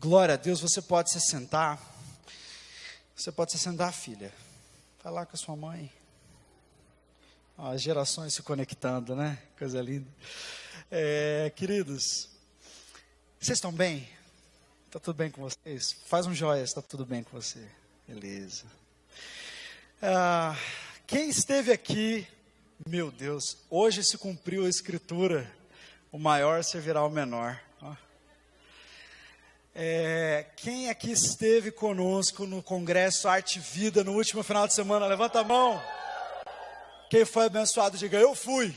Glória a Deus, você pode se sentar. Você pode se sentar, filha. Vai lá com a sua mãe. Ó, as gerações se conectando, né? Coisa linda. Queridos, vocês estão bem? Está tudo bem com vocês? Faz um joia, está tudo bem com você. Beleza. Quem esteve aqui, meu Deus, hoje se cumpriu a escritura, o maior servirá ao menor. Quem aqui esteve conosco no Congresso Arte e Vida no último final de semana? Levanta a mão. Quem foi abençoado, diga, eu fui.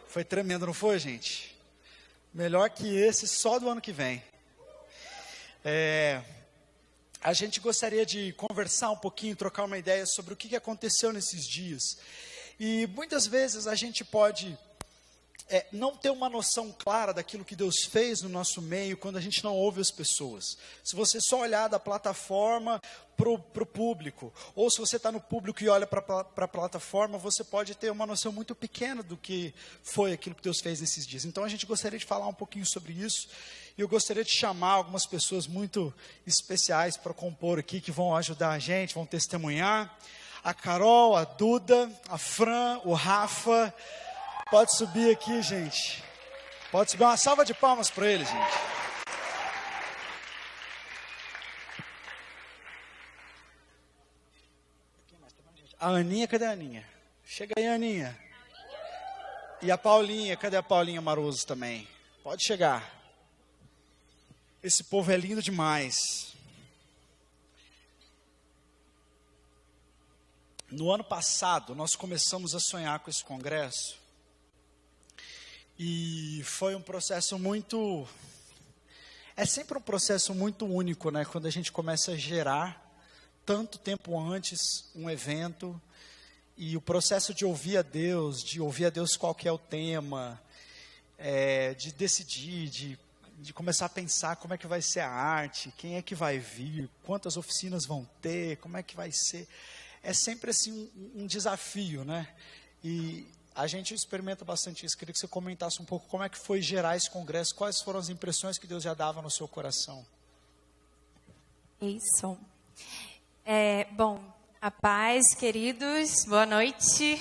Foi tremendo, não foi, gente? Melhor que esse, só do ano que vem. A gente gostaria de conversar um pouquinho, trocar uma ideia sobre o que aconteceu nesses dias. E muitas vezes a gente pode não ter uma noção clara daquilo que Deus fez no nosso meio quando a gente não ouve as pessoas. Se você só olhar da plataforma para o público, ou se você está no público e olha para a plataforma, você pode ter uma noção muito pequena do que foi aquilo que Deus fez nesses dias. Então a gente gostaria de falar um pouquinho sobre isso, e eu gostaria de chamar algumas pessoas muito especiais para compor aqui, que vão ajudar a gente, vão testemunhar. A Carol, a Duda, a Fran, o Rafa. Pode subir aqui, gente. Pode subir. Uma salva de palmas para eles, gente. A Aninha, cadê a Aninha? Chega aí, Aninha. E a Paulinha, cadê a Paulinha Maroso também? Pode chegar. Esse povo é lindo demais. No ano passado, nós começamos a sonhar com esse congresso. E foi um processo muito... É sempre um processo muito único, né? Quando a gente começa a gerar, tanto tempo antes, um evento. E o processo de ouvir a Deus qual que é o tema, de decidir, de começar a pensar como é que vai ser a arte, quem é que vai vir, quantas oficinas vão ter, como é que vai ser. É sempre assim um desafio, né? E a gente experimenta bastante isso. Queria que você comentasse um pouco como é que foi gerar esse congresso, quais foram as impressões que Deus já dava no seu coração. Isso. Bom, a paz, queridos, boa noite.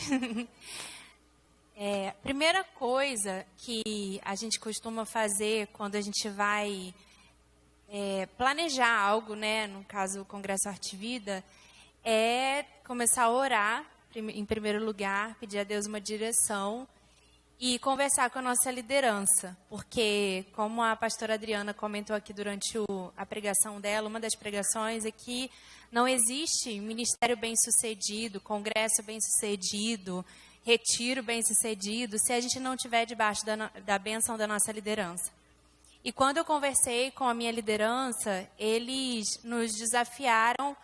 Primeira coisa que a gente costuma fazer quando a gente vai planejar algo, né, no caso o Congresso Arte e Vida, é começar a orar, em primeiro lugar, pedir a Deus uma direção e conversar com a nossa liderança, porque, como a pastora Adriana comentou aqui durante a pregação dela, uma das pregações é que não existe ministério bem-sucedido, congresso bem-sucedido, retiro bem-sucedido, se a gente não estiver debaixo da bênção da nossa liderança. E quando eu conversei com a minha liderança, eles nos desafiaram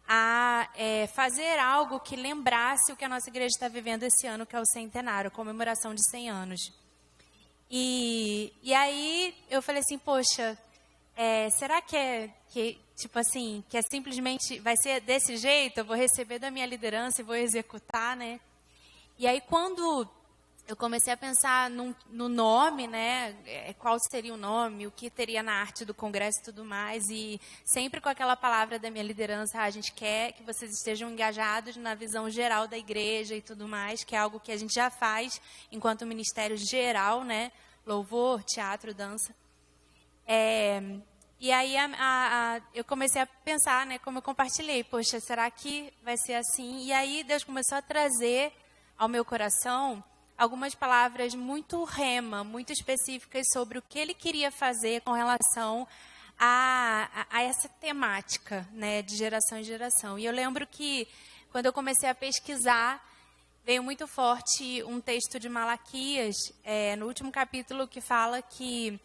a fazer algo que lembrasse o que a nossa igreja está vivendo esse ano, que é o centenário, a comemoração de 100 anos. E aí eu falei assim, poxa, será que simplesmente vai ser desse jeito? Eu vou receber da minha liderança e vou executar, né? E aí quando eu comecei a pensar no nome, né? Qual seria o nome, o que teria na arte do congresso e tudo mais. E sempre com aquela palavra da minha liderança, a gente quer que vocês estejam engajados na visão geral da igreja e tudo mais, que é algo que a gente já faz enquanto ministério geral, né? Louvor, teatro, dança. E aí eu comecei a pensar, né? Como eu compartilhei, poxa, será que vai ser assim? E aí Deus começou a trazer ao meu coração algumas palavras muito rema, muito específicas sobre o que ele queria fazer com relação a essa temática, né, de geração em geração. E eu lembro que, quando eu comecei a pesquisar, veio muito forte um texto de Malaquias, no último capítulo, que fala que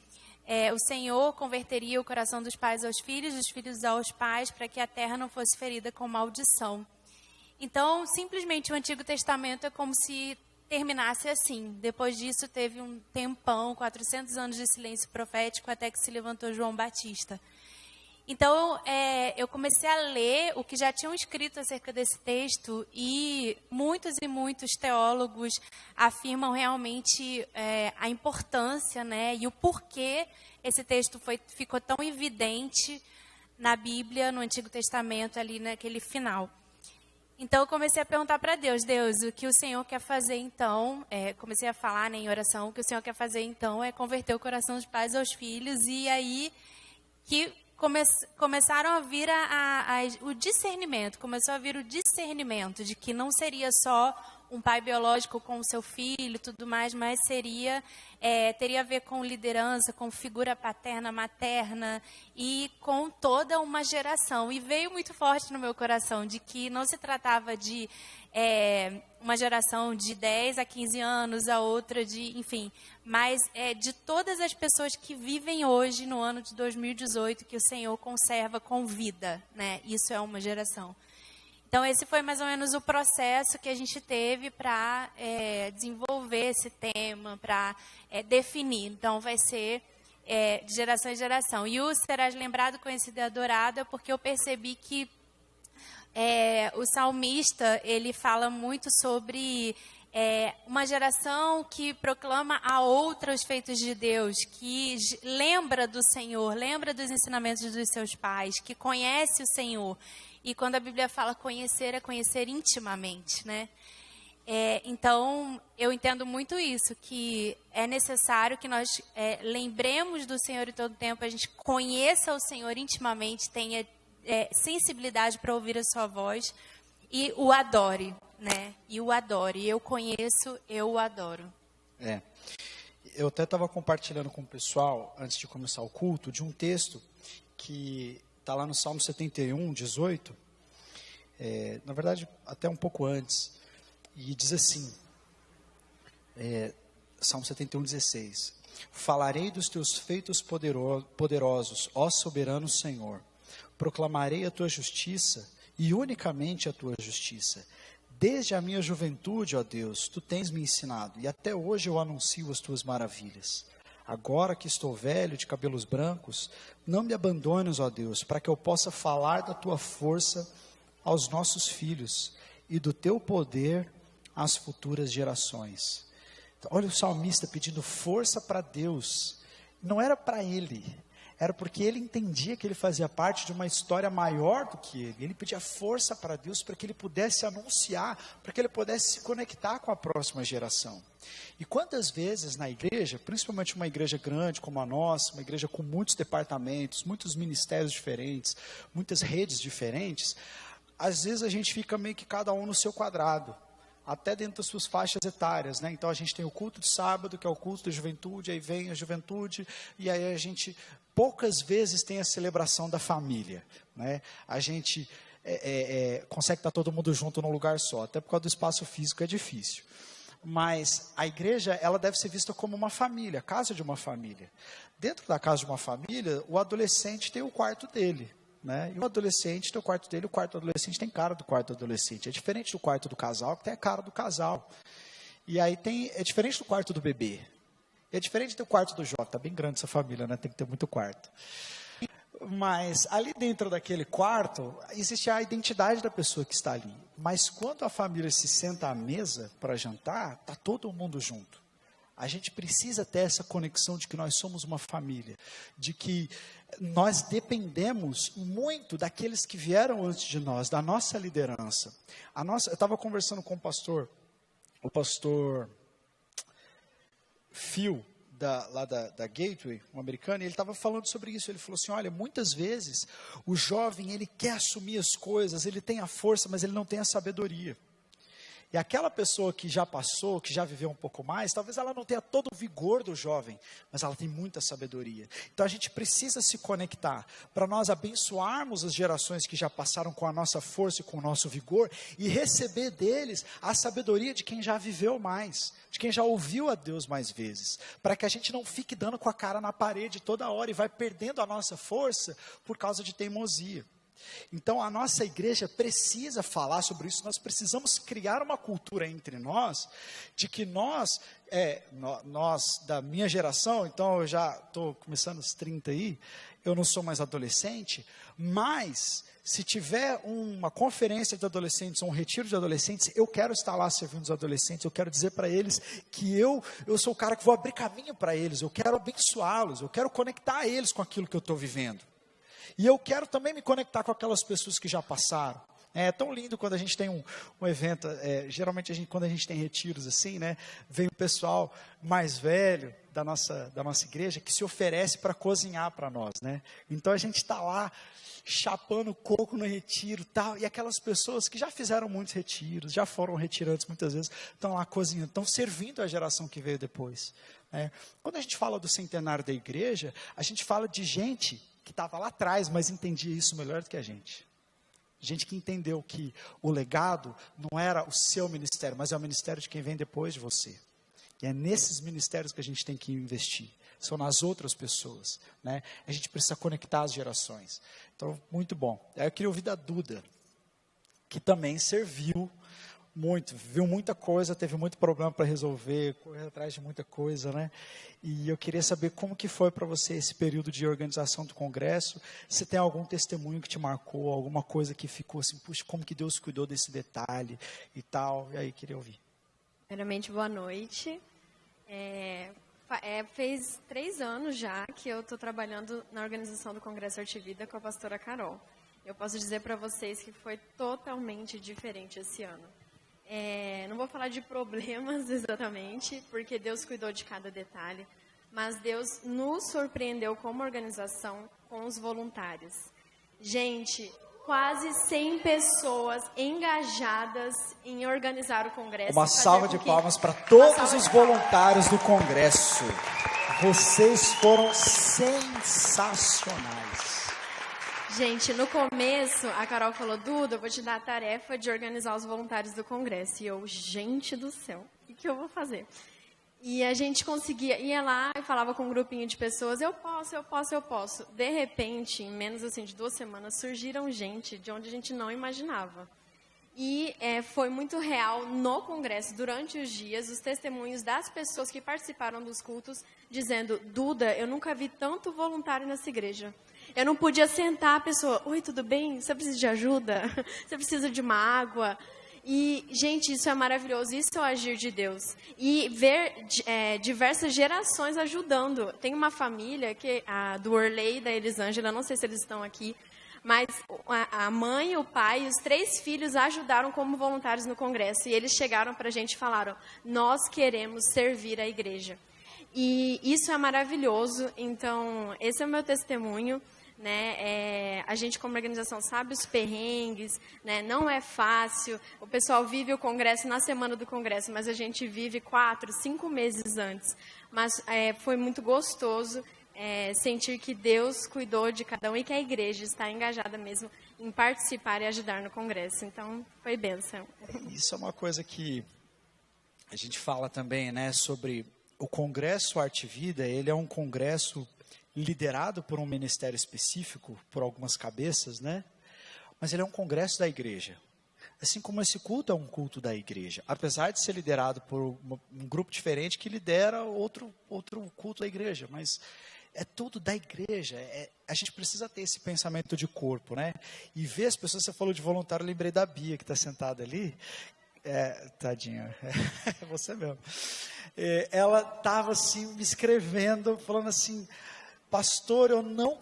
o Senhor converteria o coração dos pais aos filhos, dos filhos aos pais, para que a terra não fosse ferida com maldição. Então, simplesmente, o Antigo Testamento é como se terminasse assim. Depois disso, teve um tempão, 400 anos de silêncio profético, até que se levantou João Batista. Então, eu comecei a ler o que já tinham escrito acerca desse texto e muitos teólogos afirmam realmente a importância, né, e o porquê esse texto ficou tão evidente na Bíblia, no Antigo Testamento, ali naquele final. Então, eu comecei a perguntar para Deus, o que o Senhor quer fazer então? Comecei a falar, né, em oração, o que o Senhor quer fazer então é converter o coração dos pais aos filhos, e aí que começaram a vir o discernimento, começou a vir o discernimento de que não seria só um pai biológico com o seu filho e tudo mais, mas teria a ver com liderança, com figura paterna, materna e com toda uma geração. E veio muito forte no meu coração de que não se tratava de uma geração de 10 a 15 anos, a outra enfim, mas de todas as pessoas que vivem hoje no ano de 2018, que o Senhor conserva com vida, né? Isso é uma geração. Então, esse foi mais ou menos o processo que a gente teve para desenvolver esse tema, para definir. Então, vai ser de geração em geração. E o Serás Lembrado, Conhecido e Adorado é porque eu percebi que o salmista, ele fala muito sobre uma geração que proclama a outra os feitos de Deus, que lembra do Senhor, lembra dos ensinamentos dos seus pais, que conhece o Senhor. E quando a Bíblia fala conhecer, é conhecer intimamente, né? Então, eu entendo muito isso, que é necessário que nós lembremos do Senhor em todo tempo, a gente conheça o Senhor intimamente, tenha sensibilidade para ouvir a sua voz e o adore, né? E o adore. Eu conheço, eu o adoro. Eu até estava compartilhando com o pessoal, antes de começar o culto, de um texto que está lá no Salmo 71, 18, na verdade, até um pouco antes, e diz assim, Salmo 71, 16, falarei dos teus feitos poderosos, ó soberano Senhor, proclamarei a tua justiça, e unicamente a tua justiça. Desde a minha juventude, ó Deus, tu tens me ensinado, e até hoje eu anuncio as tuas maravilhas. Agora que estou velho, de cabelos brancos, não me abandones, ó Deus, para que eu possa falar da tua força aos nossos filhos e do teu poder às futuras gerações. Então, olha o salmista pedindo força para Deus. Não era para ele, era porque ele entendia que ele fazia parte de uma história maior do que ele. Ele pedia força para Deus para que ele pudesse anunciar, para que ele pudesse se conectar com a próxima geração. E quantas vezes na igreja, principalmente uma igreja grande como a nossa, uma igreja com muitos departamentos, muitos ministérios diferentes, muitas redes diferentes, às vezes a gente fica meio que cada um no seu quadrado, até dentro das suas faixas etárias, né? Então a gente tem o culto de sábado, que é o culto da juventude, aí vem a juventude, e aí a gente poucas vezes tem a celebração da família, né? A gente consegue estar todo mundo junto num lugar só, até por causa do espaço físico é difícil. Mas a igreja, ela deve ser vista como uma família, a casa de uma família. Dentro da casa de uma família, o adolescente tem o quarto dele, né? E o adolescente tem o quarto dele, o quarto do adolescente tem cara do quarto do adolescente. É diferente do quarto do casal, que tem a cara do casal. E aí é diferente do quarto do bebê. É diferente do quarto do Jota. Tá bem grande essa família, né? Tem que ter muito quarto. Mas ali dentro daquele quarto, existe a identidade da pessoa que está ali. Mas quando a família se senta à mesa para jantar, está todo mundo junto. A gente precisa ter essa conexão de que nós somos uma família, de que nós dependemos muito daqueles que vieram antes de nós, da nossa liderança. Eu estava conversando com o pastor Phil, lá da Gateway, um americano, e ele estava falando sobre isso. Ele falou assim, olha, muitas vezes o jovem, ele quer assumir as coisas, ele tem a força, mas ele não tem a sabedoria. E aquela pessoa que já passou, que já viveu um pouco mais, talvez ela não tenha todo o vigor do jovem, mas ela tem muita sabedoria. Então a gente precisa se conectar para nós abençoarmos as gerações que já passaram com a nossa força e com o nosso vigor e receber deles a sabedoria de quem já viveu mais, de quem já ouviu a Deus mais vezes, para que a gente não fique dando com a cara na parede toda hora e vai perdendo a nossa força por causa de teimosia. Então, a nossa igreja precisa falar sobre isso. Nós precisamos criar uma cultura entre nós, de que nós da minha geração, então eu já estou começando os 30 aí, eu não sou mais adolescente, mas se tiver uma conferência de adolescentes, um retiro de adolescentes, eu quero estar lá servindo os adolescentes, eu quero dizer para eles que eu sou o cara que vou abrir caminho para eles, eu quero abençoá-los, eu quero conectar eles com aquilo que eu estou vivendo. E eu quero também me conectar com aquelas pessoas que já passaram. É tão lindo quando a gente tem um evento, geralmente quando a gente tem retiros assim, né, vem o pessoal mais velho da nossa igreja que se oferece para cozinhar para nós, né? Então a gente está lá chapando coco no retiro tal, e aquelas pessoas que já fizeram muitos retiros, já foram retirantes muitas vezes, estão lá cozinhando, estão servindo a geração que veio depois. Quando a gente fala do centenário da igreja, a gente fala de gente que estava lá atrás, mas entendia isso melhor do que a gente. Gente que entendeu que o legado não era o seu ministério, mas é o ministério de quem vem depois de você. E é nesses ministérios que a gente tem que investir. São nas outras pessoas, né? A gente precisa conectar as gerações. Então, muito bom. Aí eu queria ouvir da Duda, que também serviu muito, viu muita coisa, teve muito problema para resolver, correu atrás de muita coisa, né? E eu queria saber como que foi para você esse período de organização do congresso, se tem algum testemunho que te marcou, alguma coisa que ficou assim, puxa, como que Deus cuidou desse detalhe e tal, e aí queria ouvir. Primeiramente, boa noite. Fez 3 anos já que eu estou trabalhando na organização do Congresso Arte Vida com a pastora Carol. Eu posso dizer para vocês que foi totalmente diferente esse ano. Não vou falar de problemas exatamente, porque Deus cuidou de cada detalhe, mas Deus nos surpreendeu como organização com os voluntários. Gente, quase 100 pessoas engajadas em organizar o congresso. Uma salva de palmas para todos os voluntários do congresso. Vocês foram sensacionais. Gente, no começo, a Carol falou, Duda, eu vou te dar a tarefa de organizar os voluntários do congresso. E eu, gente do céu, o que eu vou fazer? E a gente ia lá e falava com um grupinho de pessoas, eu posso. De repente, em menos assim, de 2 semanas, surgiram gente de onde a gente não imaginava. E foi muito real no congresso, durante os dias, os testemunhos das pessoas que participaram dos cultos, dizendo, Duda, eu nunca vi tanto voluntário nessa igreja. Eu não podia sentar a pessoa, oi, tudo bem? Você precisa de ajuda? Você precisa de uma água? E, gente, isso é maravilhoso, isso é o agir de Deus. E ver diversas gerações ajudando. Tem uma família, do Orley e da Elisângela, não sei se eles estão aqui, mas a mãe, o pai e os 3 filhos ajudaram como voluntários no congresso. E eles chegaram para a gente e falaram, nós queremos servir a igreja. E isso é maravilhoso, então esse é o meu testemunho. Né? A gente como organização sabe os perrengues, né? Não é fácil, o pessoal vive o congresso na semana do congresso, mas a gente vive 4, 5 meses antes, mas foi muito gostoso sentir que Deus cuidou de cada um e que a igreja está engajada mesmo em participar e ajudar no congresso, então foi bênção. Isso é uma coisa que a gente fala também, né, sobre o Congresso Arte Vida. Ele é um congresso liderado por um ministério específico, por algumas cabeças, né? Mas ele é um congresso da igreja. Assim como esse culto é um culto da igreja. Apesar de ser liderado por um grupo diferente que lidera outro culto da igreja. Mas é tudo da igreja. A gente precisa ter esse pensamento de corpo, né? E ver as pessoas, você falou de voluntário, eu lembrei da Bia, que está sentada ali. Tadinha, é você mesmo. Ela estava assim, me escrevendo, falando assim, pastor, eu não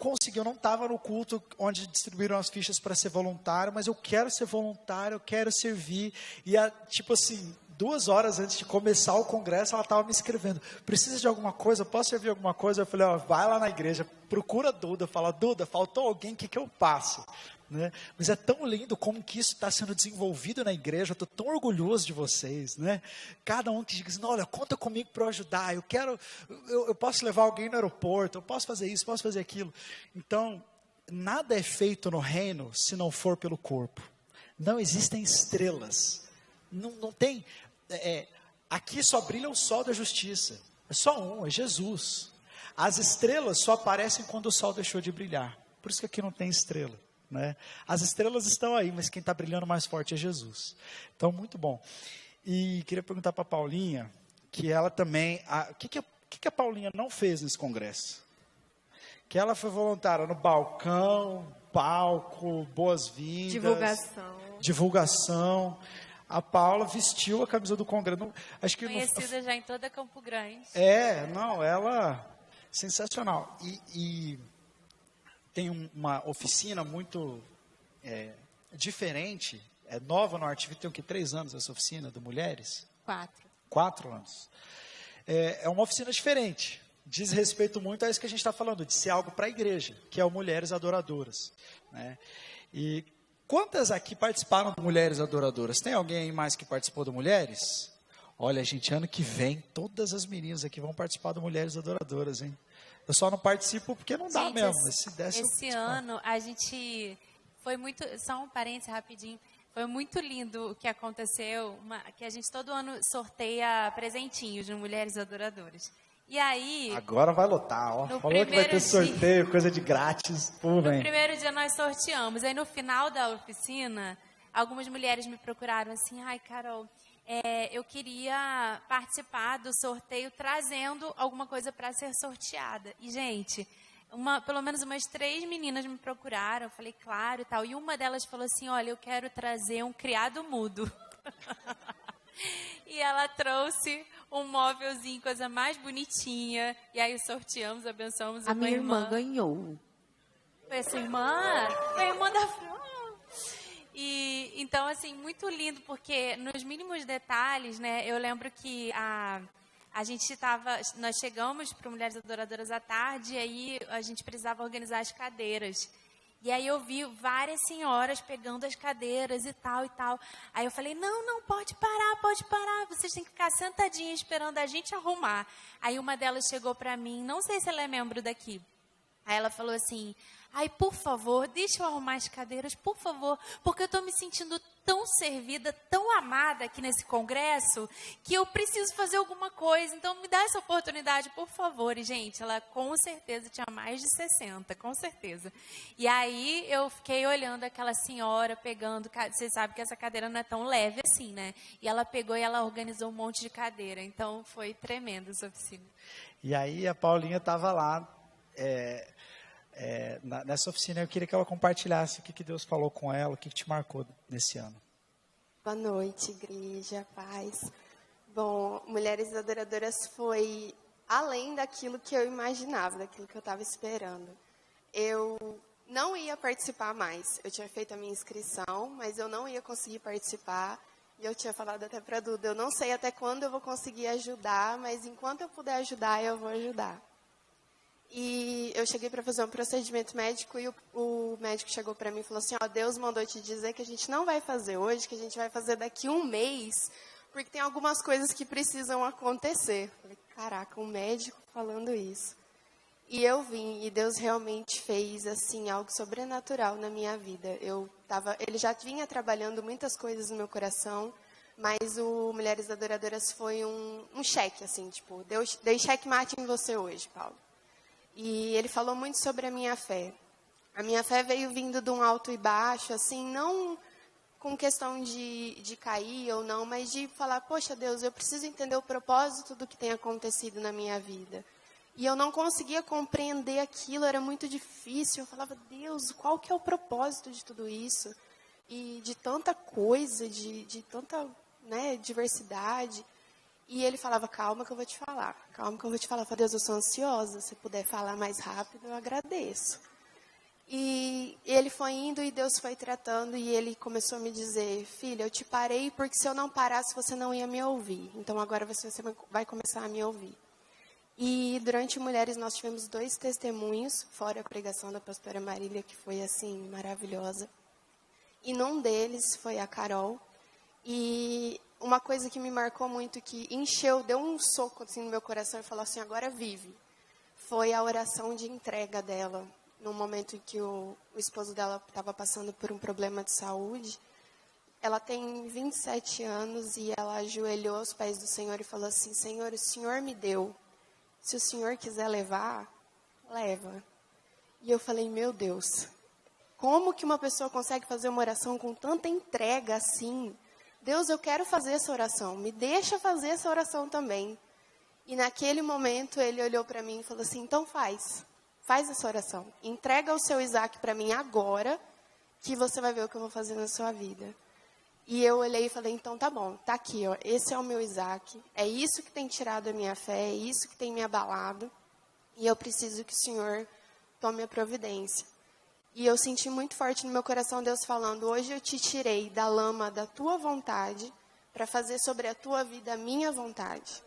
estava no culto onde distribuíram as fichas para ser voluntário, mas eu quero ser voluntário, eu quero servir. E, tipo assim, 2 horas antes de começar o congresso, ela estava me escrevendo, precisa de alguma coisa, posso servir alguma coisa? Eu falei, vai lá na igreja, procura a Duda, fala, Duda, faltou alguém, o que eu passo? Né? Mas é tão lindo como que isso está sendo desenvolvido na igreja. Eu estou tão orgulhoso de vocês, né? Cada um que diz, olha, conta comigo para ajudar, eu posso levar alguém no aeroporto, eu posso fazer isso, posso fazer aquilo. Então, nada é feito no reino se não for pelo corpo. Não existem estrelas, não tem, aqui só brilha o sol da justiça, é só um, é Jesus. As estrelas só aparecem quando o sol deixou de brilhar, por isso que aqui não tem estrela. né? As estrelas estão aí, mas quem está brilhando mais forte é Jesus. Então, muito bom. E queria perguntar para a Paulinha, que ela também... O que a Paulinha não fez nesse congresso? Que ela foi voluntária no balcão, palco, boas-vindas. Divulgação. A Paula vestiu a camisa do congresso. Acho que conhecida já em toda Campo Grande. Ela... Sensacional. E tem uma oficina muito diferente, nova no Arte Vida, tem o que, 3 anos essa oficina de mulheres? 4. 4 anos. É uma oficina diferente, diz respeito muito a isso que a gente está falando, de ser algo para a igreja, que é o Mulheres Adoradoras, né? E quantas aqui participaram do Mulheres Adoradoras? Tem alguém aí mais que participou do Mulheres? Olha, gente, ano que vem, todas as meninas aqui vão participar do Mulheres Adoradoras, hein? Eu só não participo porque não dá mesmo. Mas se desse, esse ano, a gente foi muito... Só um parênteses rapidinho. Foi muito lindo o que aconteceu, que a gente todo ano sorteia presentinhos no Mulheres Adoradoras. E aí... Agora vai lotar, ó. Falou que vai ter sorteio, coisa de grátis. No primeiro dia nós sorteamos. Aí no final da oficina, algumas mulheres me procuraram assim, ai, Carol... eu queria participar do sorteio trazendo alguma coisa para ser sorteada. E, gente, pelo menos umas 3 meninas me procuraram, eu falei, claro e tal. E uma delas falou assim, olha, eu quero trazer um criado mudo. E ela trouxe um móvelzinho, coisa mais bonitinha. E aí sorteamos, abençoamos uma irmã. A minha irmã ganhou. Foi essa irmã? Foi a irmã da Fran. E, então, assim, muito lindo, porque nos mínimos detalhes, né, eu lembro que nós chegamos para Mulheres Adoradoras à tarde, e aí a gente precisava organizar as cadeiras. E aí eu vi várias senhoras pegando as cadeiras e tal e tal. Aí eu falei, não, pode parar, vocês têm que ficar sentadinhas esperando a gente arrumar. Aí uma delas chegou para mim, não sei se ela é membro daqui. Aí ela falou assim, ai, por favor, deixa eu arrumar as cadeiras, por favor, porque eu estou me sentindo tão servida, tão amada aqui nesse congresso, que eu preciso fazer alguma coisa, então me dá essa oportunidade, por favor. E, gente, ela com certeza tinha mais de 60, com certeza. E aí eu fiquei olhando aquela senhora pegando, você sabe que essa cadeira não é tão leve assim, né? E ela pegou e ela organizou um monte de cadeira, então foi tremenda essa oficina. E aí a Paulinha estava lá, nessa oficina, eu queria que ela compartilhasse o que Deus falou com ela, o que te marcou nesse ano. Boa noite, igreja, paz. Bom, Mulheres Adoradoras foi além daquilo que eu imaginava, daquilo que eu estava esperando. Eu não ia participar mais. Eu tinha feito a minha inscrição, mas eu não ia conseguir participar. E eu tinha falado até para a Duda, eu não sei até quando eu vou conseguir ajudar, mas enquanto eu puder ajudar, eu vou ajudar. E eu cheguei para fazer um procedimento médico e o médico chegou para mim e falou assim, ó, Deus mandou te dizer que a gente não vai fazer hoje, que a gente vai fazer daqui 1 mês, porque tem algumas coisas que precisam acontecer. Eu falei, caraca, um médico falando isso. E eu vim, e Deus realmente fez assim algo sobrenatural na minha vida. Ele já vinha trabalhando muitas coisas no meu coração, mas o Mulheres Adoradoras foi um cheque, assim, tipo, dei checkmate em você hoje, Paulo. E ele falou muito sobre a minha fé. A minha fé veio vindo de um alto e baixo, assim, não com questão de cair ou não, mas de falar, poxa, Deus, eu preciso entender o propósito do que tem acontecido na minha vida. E eu não conseguia compreender aquilo, era muito difícil. Eu falava, Deus, qual que é o propósito de tudo isso? E de tanta coisa, de tanta, né, diversidade. E ele falava, calma que eu vou te falar. Calma que eu vou te falar. Eu falei, Deus, eu sou ansiosa. Se puder falar mais rápido, eu agradeço. E ele foi indo e Deus foi tratando. E ele começou a me dizer, filha, eu te parei porque se eu não parasse, você não ia me ouvir. Então agora você vai começar a me ouvir. E durante Mulheres nós tivemos 2 testemunhos, fora a pregação da pastora Marília, que foi assim, maravilhosa. E num deles foi a Carol. E uma coisa que me marcou muito, que encheu, deu um soco assim, no meu coração e falou assim, agora vive, foi a oração de entrega dela. No momento em que o esposo dela estava passando por um problema de saúde, ela tem 27 anos e ela ajoelhou aos pés do Senhor e falou assim, Senhor, o Senhor me deu, se o Senhor quiser levar, leva. E eu falei, meu Deus, Como que uma pessoa consegue fazer uma oração com tanta entrega assim? Deus, eu quero fazer essa oração, me deixa fazer essa oração também. E naquele momento ele olhou para mim e falou assim, então faz essa oração. Entrega o seu Isaac para mim agora, que você vai ver o que eu vou fazer na sua vida. E eu olhei e falei, então tá bom, tá aqui, ó, esse é o meu Isaac, é isso que tem tirado a minha fé, é isso que tem me abalado, e eu preciso que o Senhor tome a providência. E eu senti muito forte no meu coração Deus falando, hoje eu te tirei da lama da tua vontade, para fazer sobre a tua vida a minha vontade.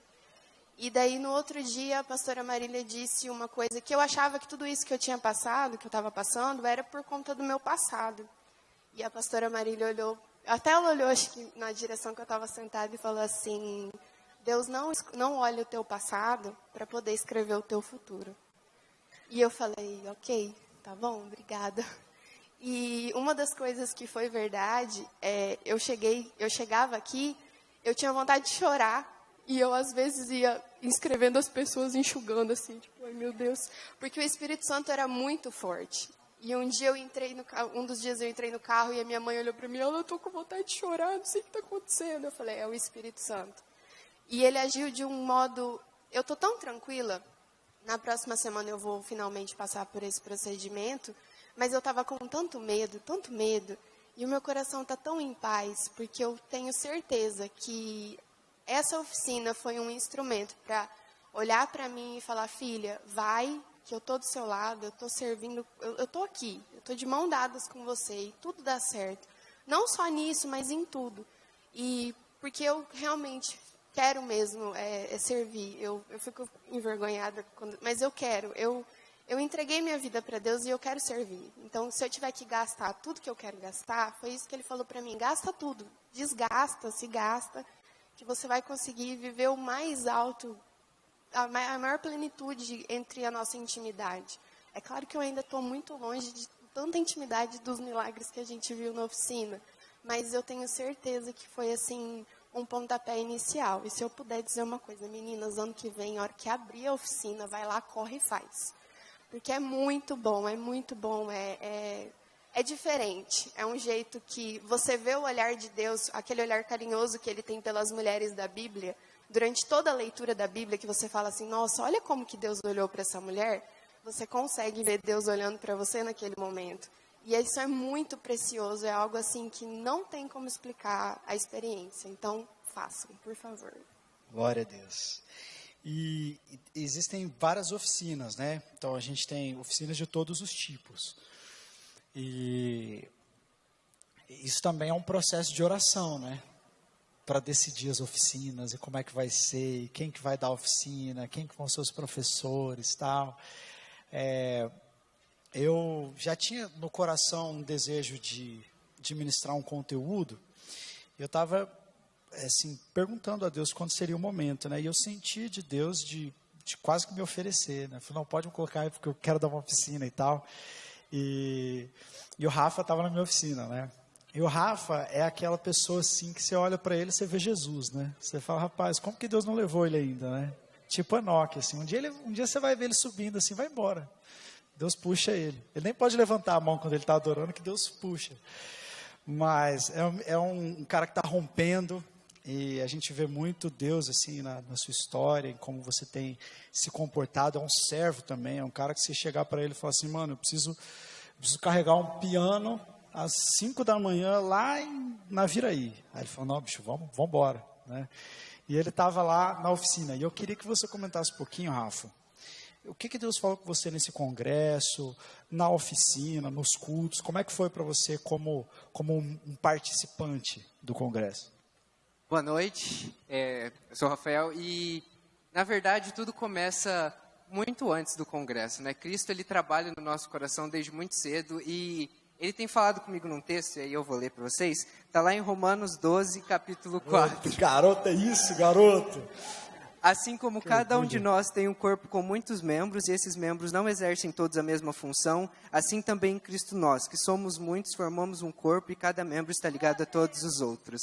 E daí, no outro dia, a pastora Marília disse uma coisa que eu achava que tudo isso que eu tinha passado, que eu estava passando, era por conta do meu passado. E a pastora Marília olhou, até ela olhou, acho que na direção que eu estava sentada, e falou assim, Deus não olha o teu passado para poder escrever o teu futuro. E eu falei, ok, tá bom, obrigada. E uma das coisas que foi verdade, eu chegava aqui, eu tinha vontade de chorar, e eu, às vezes, ia inscrevendo as pessoas, enxugando, assim, tipo, ai, meu Deus. Porque o Espírito Santo era muito forte. E um dia um dos dias eu entrei no carro e a minha mãe olhou para mim, eu tô com vontade de chorar, não sei o que está acontecendo. Eu falei, é o Espírito Santo. E ele agiu de um modo, eu tô tão tranquila, na próxima semana eu vou finalmente passar por esse procedimento, mas eu estava com tanto medo, e o meu coração está tão em paz, porque eu tenho certeza que essa oficina foi um instrumento para olhar para mim e falar, filha, vai, que eu estou do seu lado, eu estou servindo, eu estou aqui, eu estou de mão dadas com você e tudo dá certo. Não só nisso, mas em tudo. E porque eu realmente quero mesmo servir. Eu fico envergonhada, mas eu quero. Eu entreguei minha vida para Deus e eu quero servir. Então, se eu tiver que gastar tudo que eu quero gastar, foi isso que ele falou para mim, gasta tudo, desgasta, se gasta, que você vai conseguir viver o mais alto, a maior plenitude entre a nossa intimidade. É claro que eu ainda estou muito longe de tanta intimidade dos milagres que a gente viu na oficina, mas eu tenho certeza que foi assim um pontapé inicial. E se eu puder dizer uma coisa, meninas, ano que vem, a hora que abrir a oficina, vai lá, corre e faz. Porque é muito bom, é diferente, é um jeito que você vê o olhar de Deus, aquele olhar carinhoso que ele tem pelas mulheres da Bíblia, durante toda a leitura da Bíblia, que você fala assim, nossa, olha como que Deus olhou para essa mulher, você consegue ver Deus olhando para você naquele momento. E isso é muito precioso, é algo assim que não tem como explicar a experiência. Então, façam, por favor. Glória a Deus. E existem várias oficinas, né? Então, a gente tem oficinas de todos os tipos. E isso também é um processo de oração, né? Para decidir as oficinas e como é que vai ser, e quem que vai dar a oficina, quem que vão ser os professores, tal. Eu já tinha no coração um desejo de ministrar um conteúdo. Eu estava assim, perguntando a Deus quando seria o momento, né? E eu senti de Deus de quase que me oferecer, né? Falei, não, pode me colocar aí porque eu quero dar uma oficina e tal. E o Rafa estava na minha oficina, né? E o Rafa é aquela pessoa assim que você olha para ele e você vê Jesus, né? Você fala, rapaz, como que Deus não levou ele ainda, né? Tipo Enoque, assim. Um dia você vai ver ele subindo assim, vai embora. Deus puxa ele. Ele nem pode levantar a mão quando ele está adorando, que Deus puxa. Mas é um cara que está rompendo. E a gente vê muito Deus assim na sua história, em como você tem se comportado. É um servo também, é um cara que você chegar para ele e falar assim, mano, eu preciso carregar um piano às 5 da manhã lá na Viraí. Aí ele falou, não, bicho, vamos embora, né? E ele estava lá na oficina. E eu queria que você comentasse um pouquinho, Rafa, o que Deus falou com você nesse congresso, na oficina, nos cultos, como é que foi para você como um participante do congresso? Boa noite, eu sou o Rafael e, na verdade, tudo começa muito antes do congresso, né? Cristo, ele trabalha no nosso coração desde muito cedo e ele tem falado comigo num texto, e aí eu vou ler para vocês, está lá em Romanos 12, capítulo 4. Garoto, é isso, garoto! Assim como cada um de nós tem um corpo com muitos membros, e esses membros não exercem todos a mesma função, assim também em Cristo nós, que somos muitos, formamos um corpo e cada membro está ligado a todos os outros.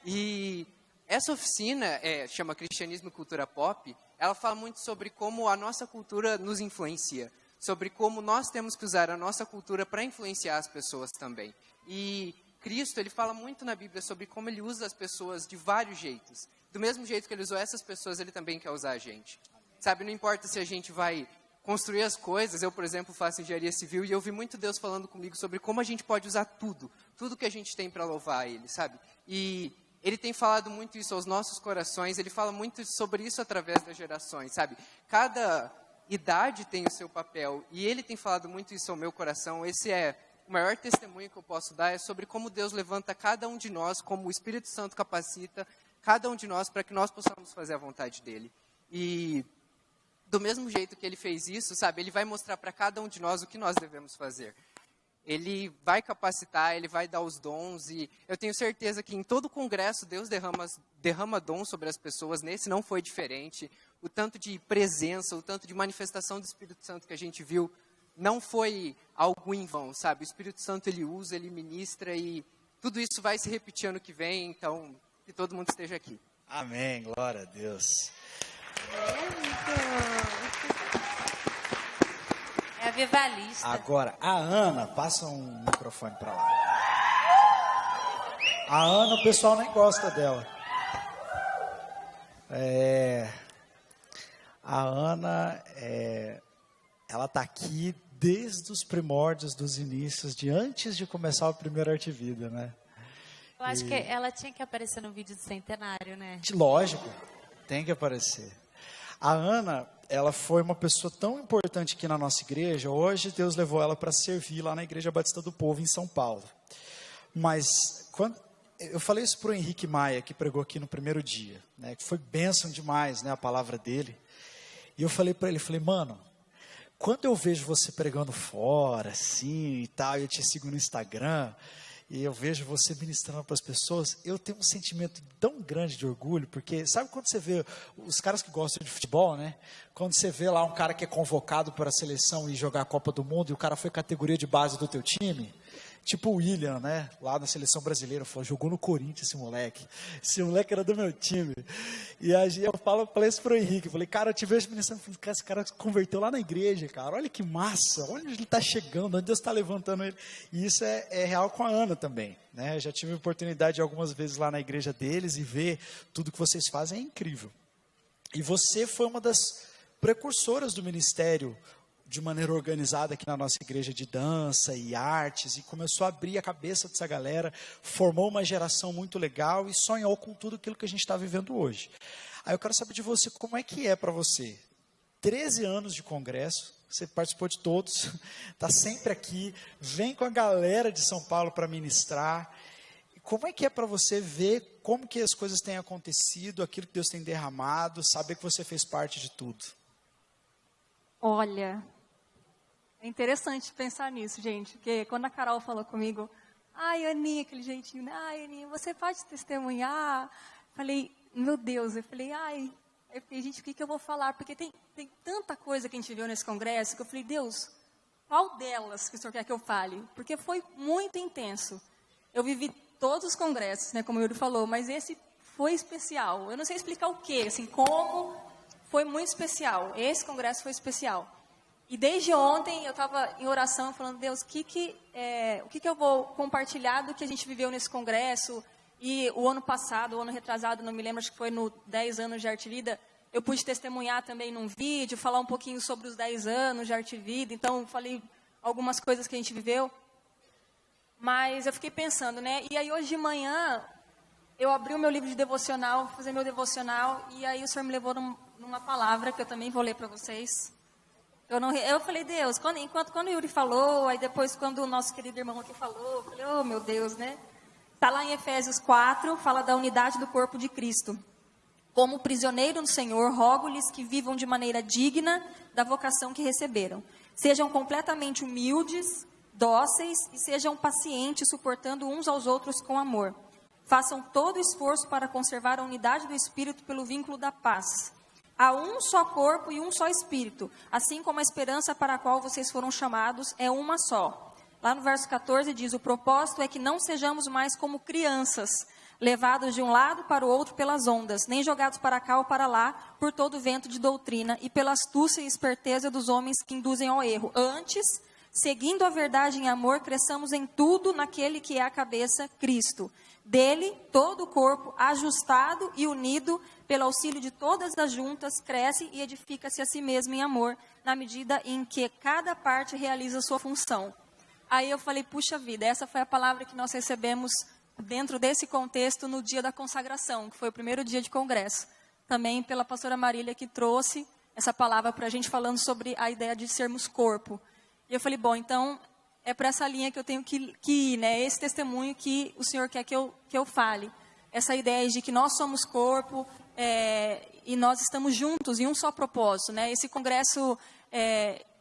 E essa oficina, chama Cristianismo e Cultura Pop, ela fala muito sobre como a nossa cultura nos influencia, sobre como nós temos que usar a nossa cultura para influenciar as pessoas também. E Cristo, ele fala muito na Bíblia sobre como ele usa as pessoas de vários jeitos. Do mesmo jeito que ele usou essas pessoas, ele também quer usar a gente. Sabe, não importa se a gente vai construir as coisas. Eu, por exemplo, faço engenharia civil e eu vi muito Deus falando comigo sobre como a gente pode usar tudo que a gente tem para louvar Ele, sabe? E Ele tem falado muito isso aos nossos corações, Ele fala muito sobre isso através das gerações, sabe? Cada idade tem o seu papel e Ele tem falado muito isso ao meu coração. Esse é o maior testemunho que eu posso dar, é sobre como Deus levanta cada um de nós, como o Espírito Santo capacita cada um de nós para que nós possamos fazer a vontade dEle. E do mesmo jeito que Ele fez isso, sabe, Ele vai mostrar para cada um de nós o que nós devemos fazer. Ele vai capacitar, Ele vai dar os dons, e eu tenho certeza que em todo congresso Deus derrama dons sobre as pessoas. Nesse não foi diferente. O tanto de presença, o tanto de manifestação do Espírito Santo que a gente viu, não foi algo em vão, sabe? O Espírito Santo, Ele usa, Ele ministra, e tudo isso vai se repetir ano que vem, então que todo mundo esteja aqui. Amém, glória a Deus. É avivalista. Agora, a Ana, passa um microfone para lá. A Ana, o pessoal nem gosta dela. A Ana, ela está aqui desde os primórdios, dos inícios, de antes de começar o primeiro Arte Vida, né? Eu acho que ela tinha que aparecer no vídeo do centenário, né? Lógico, tem que aparecer. A Ana, ela foi uma pessoa tão importante aqui na nossa igreja. Hoje Deus levou ela para servir lá na Igreja Batista do Povo, em São Paulo. Mas quando eu falei isso para o Henrique Maia, que pregou aqui no primeiro dia, né, que foi bênção demais, né, a palavra dele. E eu falei para ele, mano, quando eu vejo você pregando fora, assim e tal, eu te sigo no Instagram, e eu vejo você ministrando para as pessoas, eu tenho um sentimento tão grande de orgulho, porque sabe quando você vê os caras que gostam de futebol, né? Quando você vê lá um cara que é convocado para a seleção e jogar a Copa do Mundo, e o cara foi categoria de base do teu time, tipo o William, né? Lá na seleção brasileira, jogou no Corinthians esse moleque era do meu time. E aí eu falei isso pro Henrique, falei, cara, eu te vejo ministrando, esse cara se converteu lá na igreja, cara, olha que massa, olha onde ele está chegando, onde Deus está levantando ele. E isso é real com a Ana também, né? Eu já tive a oportunidade algumas vezes lá na igreja deles e ver tudo que vocês fazem, é incrível. E você foi uma das precursoras do ministério de maneira organizada aqui na nossa igreja de dança e artes, e começou a abrir a cabeça dessa galera, formou uma geração muito legal e sonhou com tudo aquilo que a gente está vivendo hoje. Aí eu quero saber de você, como é que é para você? 13 anos de congresso, você participou de todos, está sempre aqui, vem com a galera de São Paulo para ministrar. Como é que é para você ver como que as coisas têm acontecido, aquilo que Deus tem derramado, saber que você fez parte de tudo? Olha, é interessante pensar nisso, gente, porque quando a Carol falou comigo, ai, Aninha, aquele jeitinho, né? Ai, Aninha, você pode testemunhar? Falei, meu Deus, eu falei, gente, o que eu vou falar? Porque tem tanta coisa que a gente viu nesse congresso, que eu falei, Deus, qual delas que o Senhor quer que eu fale? Porque foi muito intenso. Eu vivi todos os congressos, né, como o Yuri falou, mas esse foi especial. Eu não sei explicar o quê, assim, como foi muito especial. Esse congresso foi especial. E desde ontem eu estava em oração falando, Deus, o que eu vou compartilhar do que a gente viveu nesse congresso? E o ano passado, o ano retrasado, não me lembro, acho que foi no 10 anos de Arte Vida, eu pude testemunhar também num vídeo, falar um pouquinho sobre os 10 anos de Arte Vida, então falei algumas coisas que a gente viveu. Mas eu fiquei pensando, né? E aí hoje de manhã eu abri o meu livro de devocional, vou fazer meu devocional, e aí o Senhor me levou numa palavra que eu também vou ler para vocês. Eu falei, Deus, quando o Yuri falou, aí depois quando o nosso querido irmão aqui falou, eu falei, oh meu Deus, né? Está lá em Efésios 4, fala da unidade do corpo de Cristo. Como prisioneiro no Senhor, rogo-lhes que vivam de maneira digna da vocação que receberam. Sejam completamente humildes, dóceis e sejam pacientes, suportando uns aos outros com amor. Façam todo o esforço para conservar a unidade do Espírito pelo vínculo da paz. Há um só corpo e um só Espírito, assim como a esperança para a qual vocês foram chamados é uma só. Lá no verso 14 diz, o propósito é que não sejamos mais como crianças, levados de um lado para o outro pelas ondas, nem jogados para cá ou para lá, por todo vento de doutrina, e pela astúcia e esperteza dos homens que induzem ao erro. Antes, seguindo a verdade em amor, cresçamos em tudo naquele que é a cabeça, Cristo. Dele, todo o corpo, ajustado e unido, pelo auxílio de todas as juntas, cresce e edifica-se a si mesmo em amor, na medida em que cada parte realiza a sua função. Aí eu falei, puxa vida, essa foi a palavra que nós recebemos dentro desse contexto no dia da consagração, que foi o primeiro dia de congresso. Também pela pastora Marília, que trouxe essa palavra para a gente, falando sobre a ideia de sermos corpo. E eu falei, bom, então é para essa linha que eu tenho que ir, né? Esse testemunho que o Senhor quer que eu fale. Essa ideia de que nós somos corpo e nós estamos juntos em um só propósito, né? Esse congresso,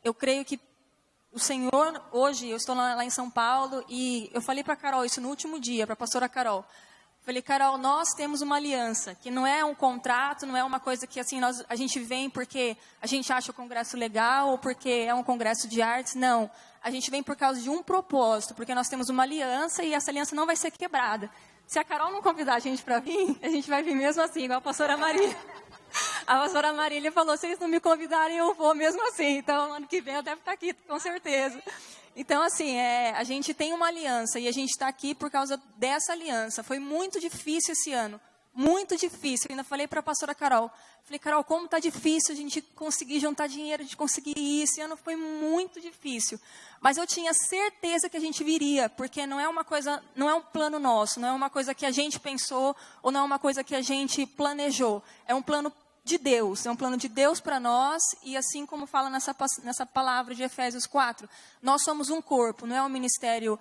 eu creio que o Senhor, hoje, eu estou lá em São Paulo e eu falei para a Carol isso no último dia, para a pastora Carol. Falei, Carol, nós temos uma aliança, que não é um contrato, não é uma coisa que assim a gente vem porque a gente acha o congresso legal ou porque é um congresso de artes, não. A gente vem por causa de um propósito, porque nós temos uma aliança e essa aliança não vai ser quebrada. Se a Carol não convidar a gente para vir, a gente vai vir mesmo assim, igual a pastora Marília. A pastora Marília falou, se eles não me convidarem, eu vou mesmo assim. Então, ano que vem eu devo estar aqui, com certeza. Então, assim, a gente tem uma aliança e a gente está aqui por causa dessa aliança. Foi muito difícil esse ano, muito difícil. Eu ainda falei para a pastora Carol, falei, Carol, como está difícil a gente conseguir juntar dinheiro, a gente conseguir ir. Esse ano foi muito difícil. Mas eu tinha certeza que a gente viria, porque não é uma coisa, não é um plano nosso, não é uma coisa que a gente pensou ou não é uma coisa que a gente planejou. É um plano de Deus, é um plano de Deus para nós, e assim como fala nessa palavra de Efésios 4, nós somos um corpo, não é um ministério,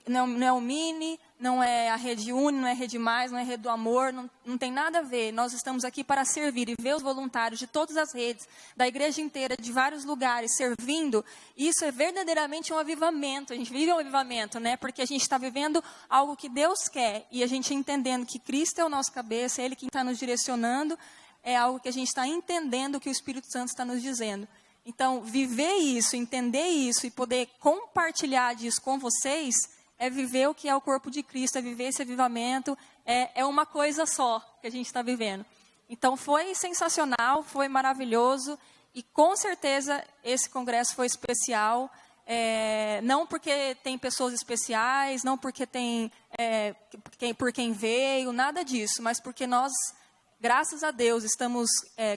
não é o Mini, não é a Rede Uni, não é a Rede Mais, não é a Rede do Amor, não tem nada a ver. Nós estamos aqui para servir e ver os voluntários de todas as redes, da igreja inteira, de vários lugares, servindo. Isso é verdadeiramente um avivamento. A gente vive um avivamento, né? Porque a gente está vivendo algo que Deus quer, e a gente entendendo que Cristo é o nosso cabeça, é Ele quem está nos direcionando. É algo que a gente está entendendo o que o Espírito Santo está nos dizendo. Então, viver isso, entender isso e poder compartilhar disso com vocês é viver o que é o corpo de Cristo, é viver esse avivamento, é uma coisa só que a gente está vivendo. Então, foi sensacional, foi maravilhoso e com certeza esse congresso foi especial. Não porque tem pessoas especiais, não porque tem por quem veio, nada disso, mas porque nós, graças a Deus, estamos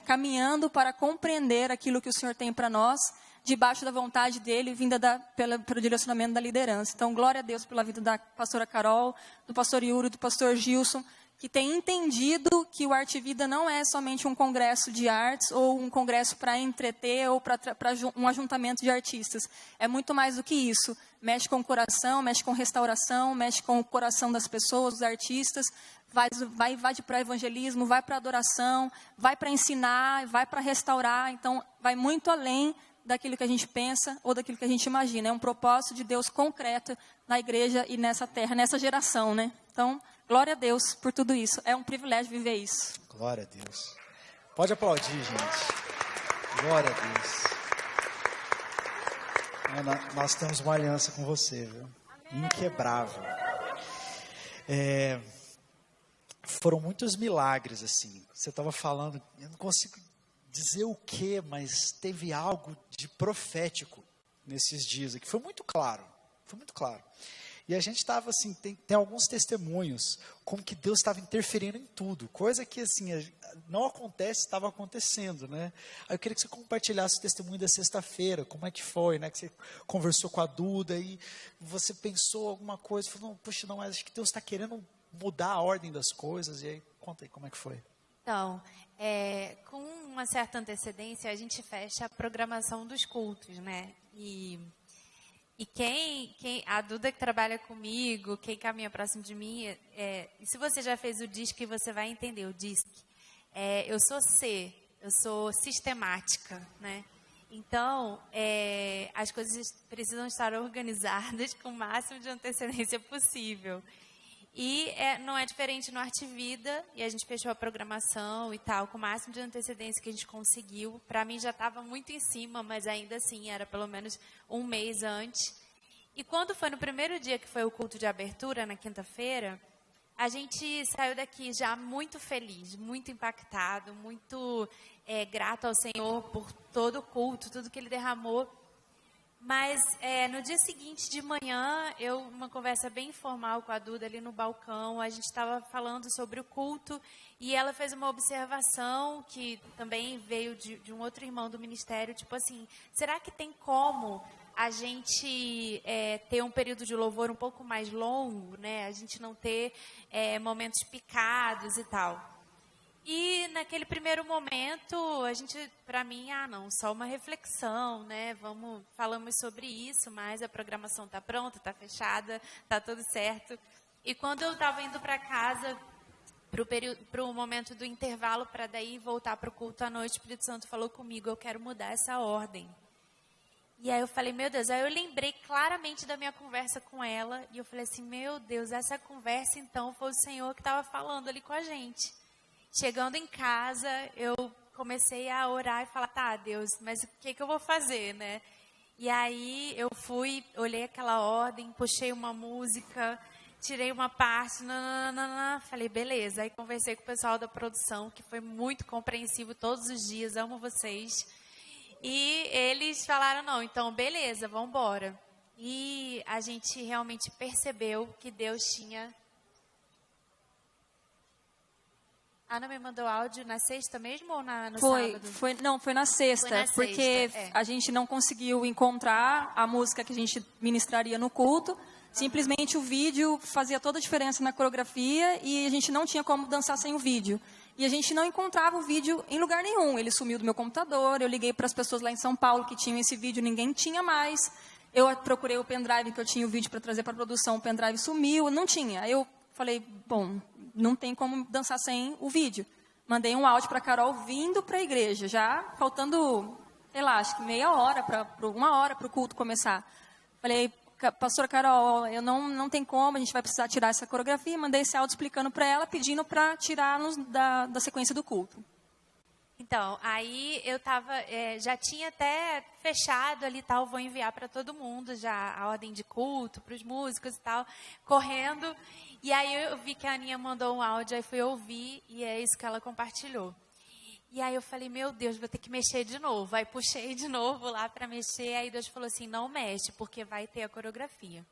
caminhando para compreender aquilo que o Senhor tem para nós, debaixo da vontade dEle, vinda pelo direcionamento da liderança. Então, glória a Deus pela vida da pastora Carol, do pastor Yuri, do pastor Gilson, que tem entendido que o Arte Vida não é somente um congresso de artes ou um congresso para entreter ou para um ajuntamento de artistas. É muito mais do que isso. Mexe com o coração, mexe com restauração, mexe com o coração das pessoas, dos artistas, vai para evangelismo, vai para adoração, vai para ensinar, vai para restaurar. Então, vai muito além daquilo que a gente pensa ou daquilo que a gente imagina. É um propósito de Deus concreto na igreja e nessa terra, nessa geração, né? Então, glória a Deus por tudo isso. É um privilégio viver isso. Glória a Deus. Pode aplaudir, gente. Glória a Deus. Nós temos uma aliança com você, viu? Inquebrável. Foram muitos milagres, assim. Você estava falando, eu não consigo dizer o que, mas teve algo de profético nesses dias aqui. Foi muito claro. E a gente estava assim, tem alguns testemunhos, como que Deus estava interferindo em tudo, coisa que assim, não acontece, estava acontecendo, né? Aí eu queria que você compartilhasse o testemunho da sexta-feira, como é que foi, né? Que você conversou com a Duda e você pensou alguma coisa, falou, não, puxa, não, mas acho que Deus está querendo mudar a ordem das coisas, e aí, conta aí, como é que foi? Então, com uma certa antecedência, a gente fecha a programação dos cultos, né? E a Duda que trabalha comigo, quem caminha próximo de mim, e se você já fez o DISC, você vai entender o DISC. Eu sou sistemática, né? Então, as coisas precisam estar organizadas com o máximo de antecedência possível. E não é diferente no Arte Vida, e a gente fechou a programação e tal, com o máximo de antecedência que a gente conseguiu. Para mim já estava muito em cima, mas ainda assim era pelo menos um mês antes. E quando foi no primeiro dia, que foi o culto de abertura, na quinta-feira, a gente saiu daqui já muito feliz, muito impactado, muito grato ao Senhor por todo o culto, tudo que Ele derramou. Mas no dia seguinte de manhã, uma conversa bem informal com a Duda ali no balcão, a gente estava falando sobre o culto e ela fez uma observação que também veio de um outro irmão do ministério, tipo assim, será que tem como a gente ter um período de louvor um pouco mais longo, né? A gente não ter momentos picados e tal. E naquele primeiro momento, a gente, para mim, não, só uma reflexão, né? Falamos sobre isso, mas a programação está pronta, está fechada, está tudo certo. E quando eu estava indo para casa, para o momento do intervalo, para daí voltar para o culto à noite, o Espírito Santo falou comigo, eu quero mudar essa ordem. E aí eu falei, meu Deus, aí eu lembrei claramente da minha conversa com ela, e eu falei assim, meu Deus, essa conversa então foi o Senhor que estava falando ali com a gente. Chegando em casa, eu comecei a orar e falar, tá, Deus, mas o que eu vou fazer, né? E aí eu olhei aquela ordem, puxei uma música, tirei uma parte, falei, beleza. Aí conversei com o pessoal da produção, que foi muito compreensivo todos os dias, amo vocês. E eles falaram, não, então beleza, vamos embora. E a gente realmente percebeu que Deus tinha... A Ana me mandou áudio na sexta mesmo ou no sábado? Foi na sexta, porque a gente não conseguiu encontrar a música que a gente ministraria no culto. Simplesmente o vídeo fazia toda a diferença na coreografia e a gente não tinha como dançar sem o vídeo. E a gente não encontrava o vídeo em lugar nenhum. Ele sumiu do meu computador, eu liguei para as pessoas lá em São Paulo que tinham esse vídeo, ninguém tinha mais. Eu procurei o pendrive que eu tinha o vídeo para trazer para a produção, o pendrive sumiu, não tinha. Aí eu falei, bom, não tem como dançar sem o vídeo. Mandei um áudio para a Carol vindo para a igreja, já faltando, sei lá, acho que meia hora, uma hora para o culto começar. Falei, pastora Carol, eu não tem como, a gente vai precisar tirar essa coreografia. Mandei esse áudio explicando para ela, pedindo para tirar-nos da sequência do culto. Então, aí eu já tinha até fechado ali tal, vou enviar para todo mundo já a ordem de culto, para os músicos e tal, correndo. E aí eu vi que a Aninha mandou um áudio, aí fui ouvir e é isso que ela compartilhou. E aí eu falei, meu Deus, vou ter que mexer de novo. Aí puxei de novo lá para mexer, aí Deus falou assim, não mexe, porque vai ter a coreografia.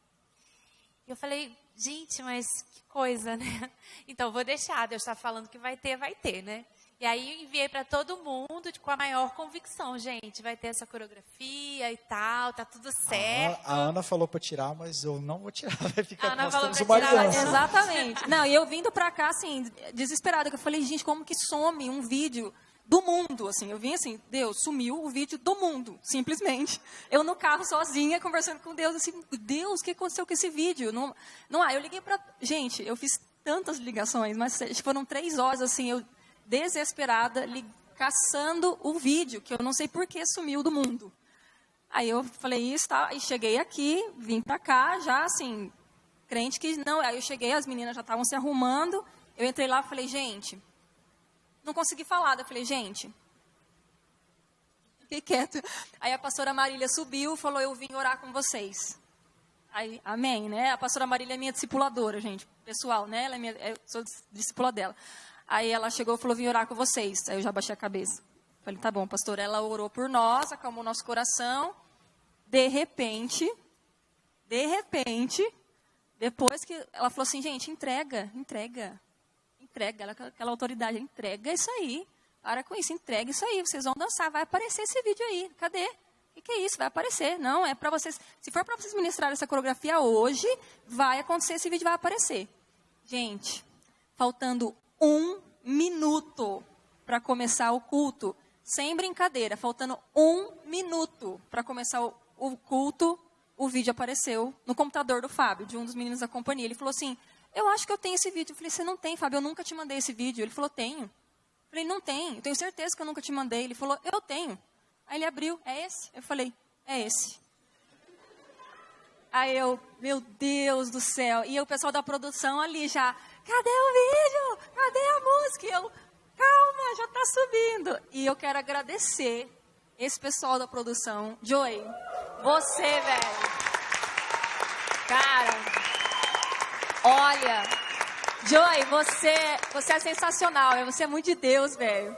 E eu falei, gente, mas que coisa, né? Então, vou deixar, Deus está falando que vai ter, né? E aí eu enviei para todo mundo com a maior convicção, gente, vai ter essa coreografia e tal, tá tudo certo. A Ana falou para tirar, mas eu não vou tirar, vai ficar, Ana nós falou temos uma aliança. Exatamente. Não, e eu vindo para cá, assim, desesperada, que eu falei, gente, como que some um vídeo do mundo, assim, eu vim assim, Deus, sumiu o vídeo do mundo, simplesmente. Eu no carro sozinha, conversando com Deus, assim, Deus, o que aconteceu com esse vídeo? Eu liguei para... Gente, eu fiz tantas ligações, mas foram 3 horas, assim, eu desesperada, caçando o vídeo, que eu não sei por que sumiu do mundo. Aí eu falei isso, tá, e cheguei aqui, vim para cá, já assim, crente que não, aí eu cheguei, as meninas já estavam se arrumando, eu entrei lá e falei, gente, não consegui falar, eu falei, gente, fiquei quieto. Aí a pastora Marília subiu e falou, eu vim orar com vocês. Aí, amém, né? A pastora Marília é minha discipuladora, gente, pessoal, né? Eu sou discípula dela. Aí ela chegou e falou, vim orar com vocês. Aí eu já baixei a cabeça. Falei, tá bom, pastora. Ela orou por nós, acalmou nosso coração. De repente, depois que ela falou assim, gente, entrega. Ela, aquela autoridade, entrega isso aí. Para com isso, entrega isso aí. Vocês vão dançar, vai aparecer esse vídeo aí. Cadê? O que é isso? Vai aparecer. Não, é para vocês. Se for para vocês ministrar essa coreografia hoje, vai acontecer, esse vídeo vai aparecer. Gente, faltando 1 minuto para começar o culto, sem brincadeira, faltando 1 minuto para começar o culto, o vídeo apareceu no computador do Fábio, de um dos meninos da companhia. Ele falou assim, eu acho que eu tenho esse vídeo. Eu falei, você não tem, Fábio, eu nunca te mandei esse vídeo. Ele falou, tenho. Eu falei, não tem, eu tenho certeza que eu nunca te mandei. Ele falou, eu tenho. Aí ele abriu, é esse? Eu falei, é esse. Aí eu, meu Deus do céu. E o pessoal da produção ali já, cadê o vídeo? Cadê a música? E eu, calma, já está subindo. E eu quero agradecer esse pessoal da produção. Joey, você, velho. Cara, olha, Joey, você é sensacional, você é muito de Deus, velho.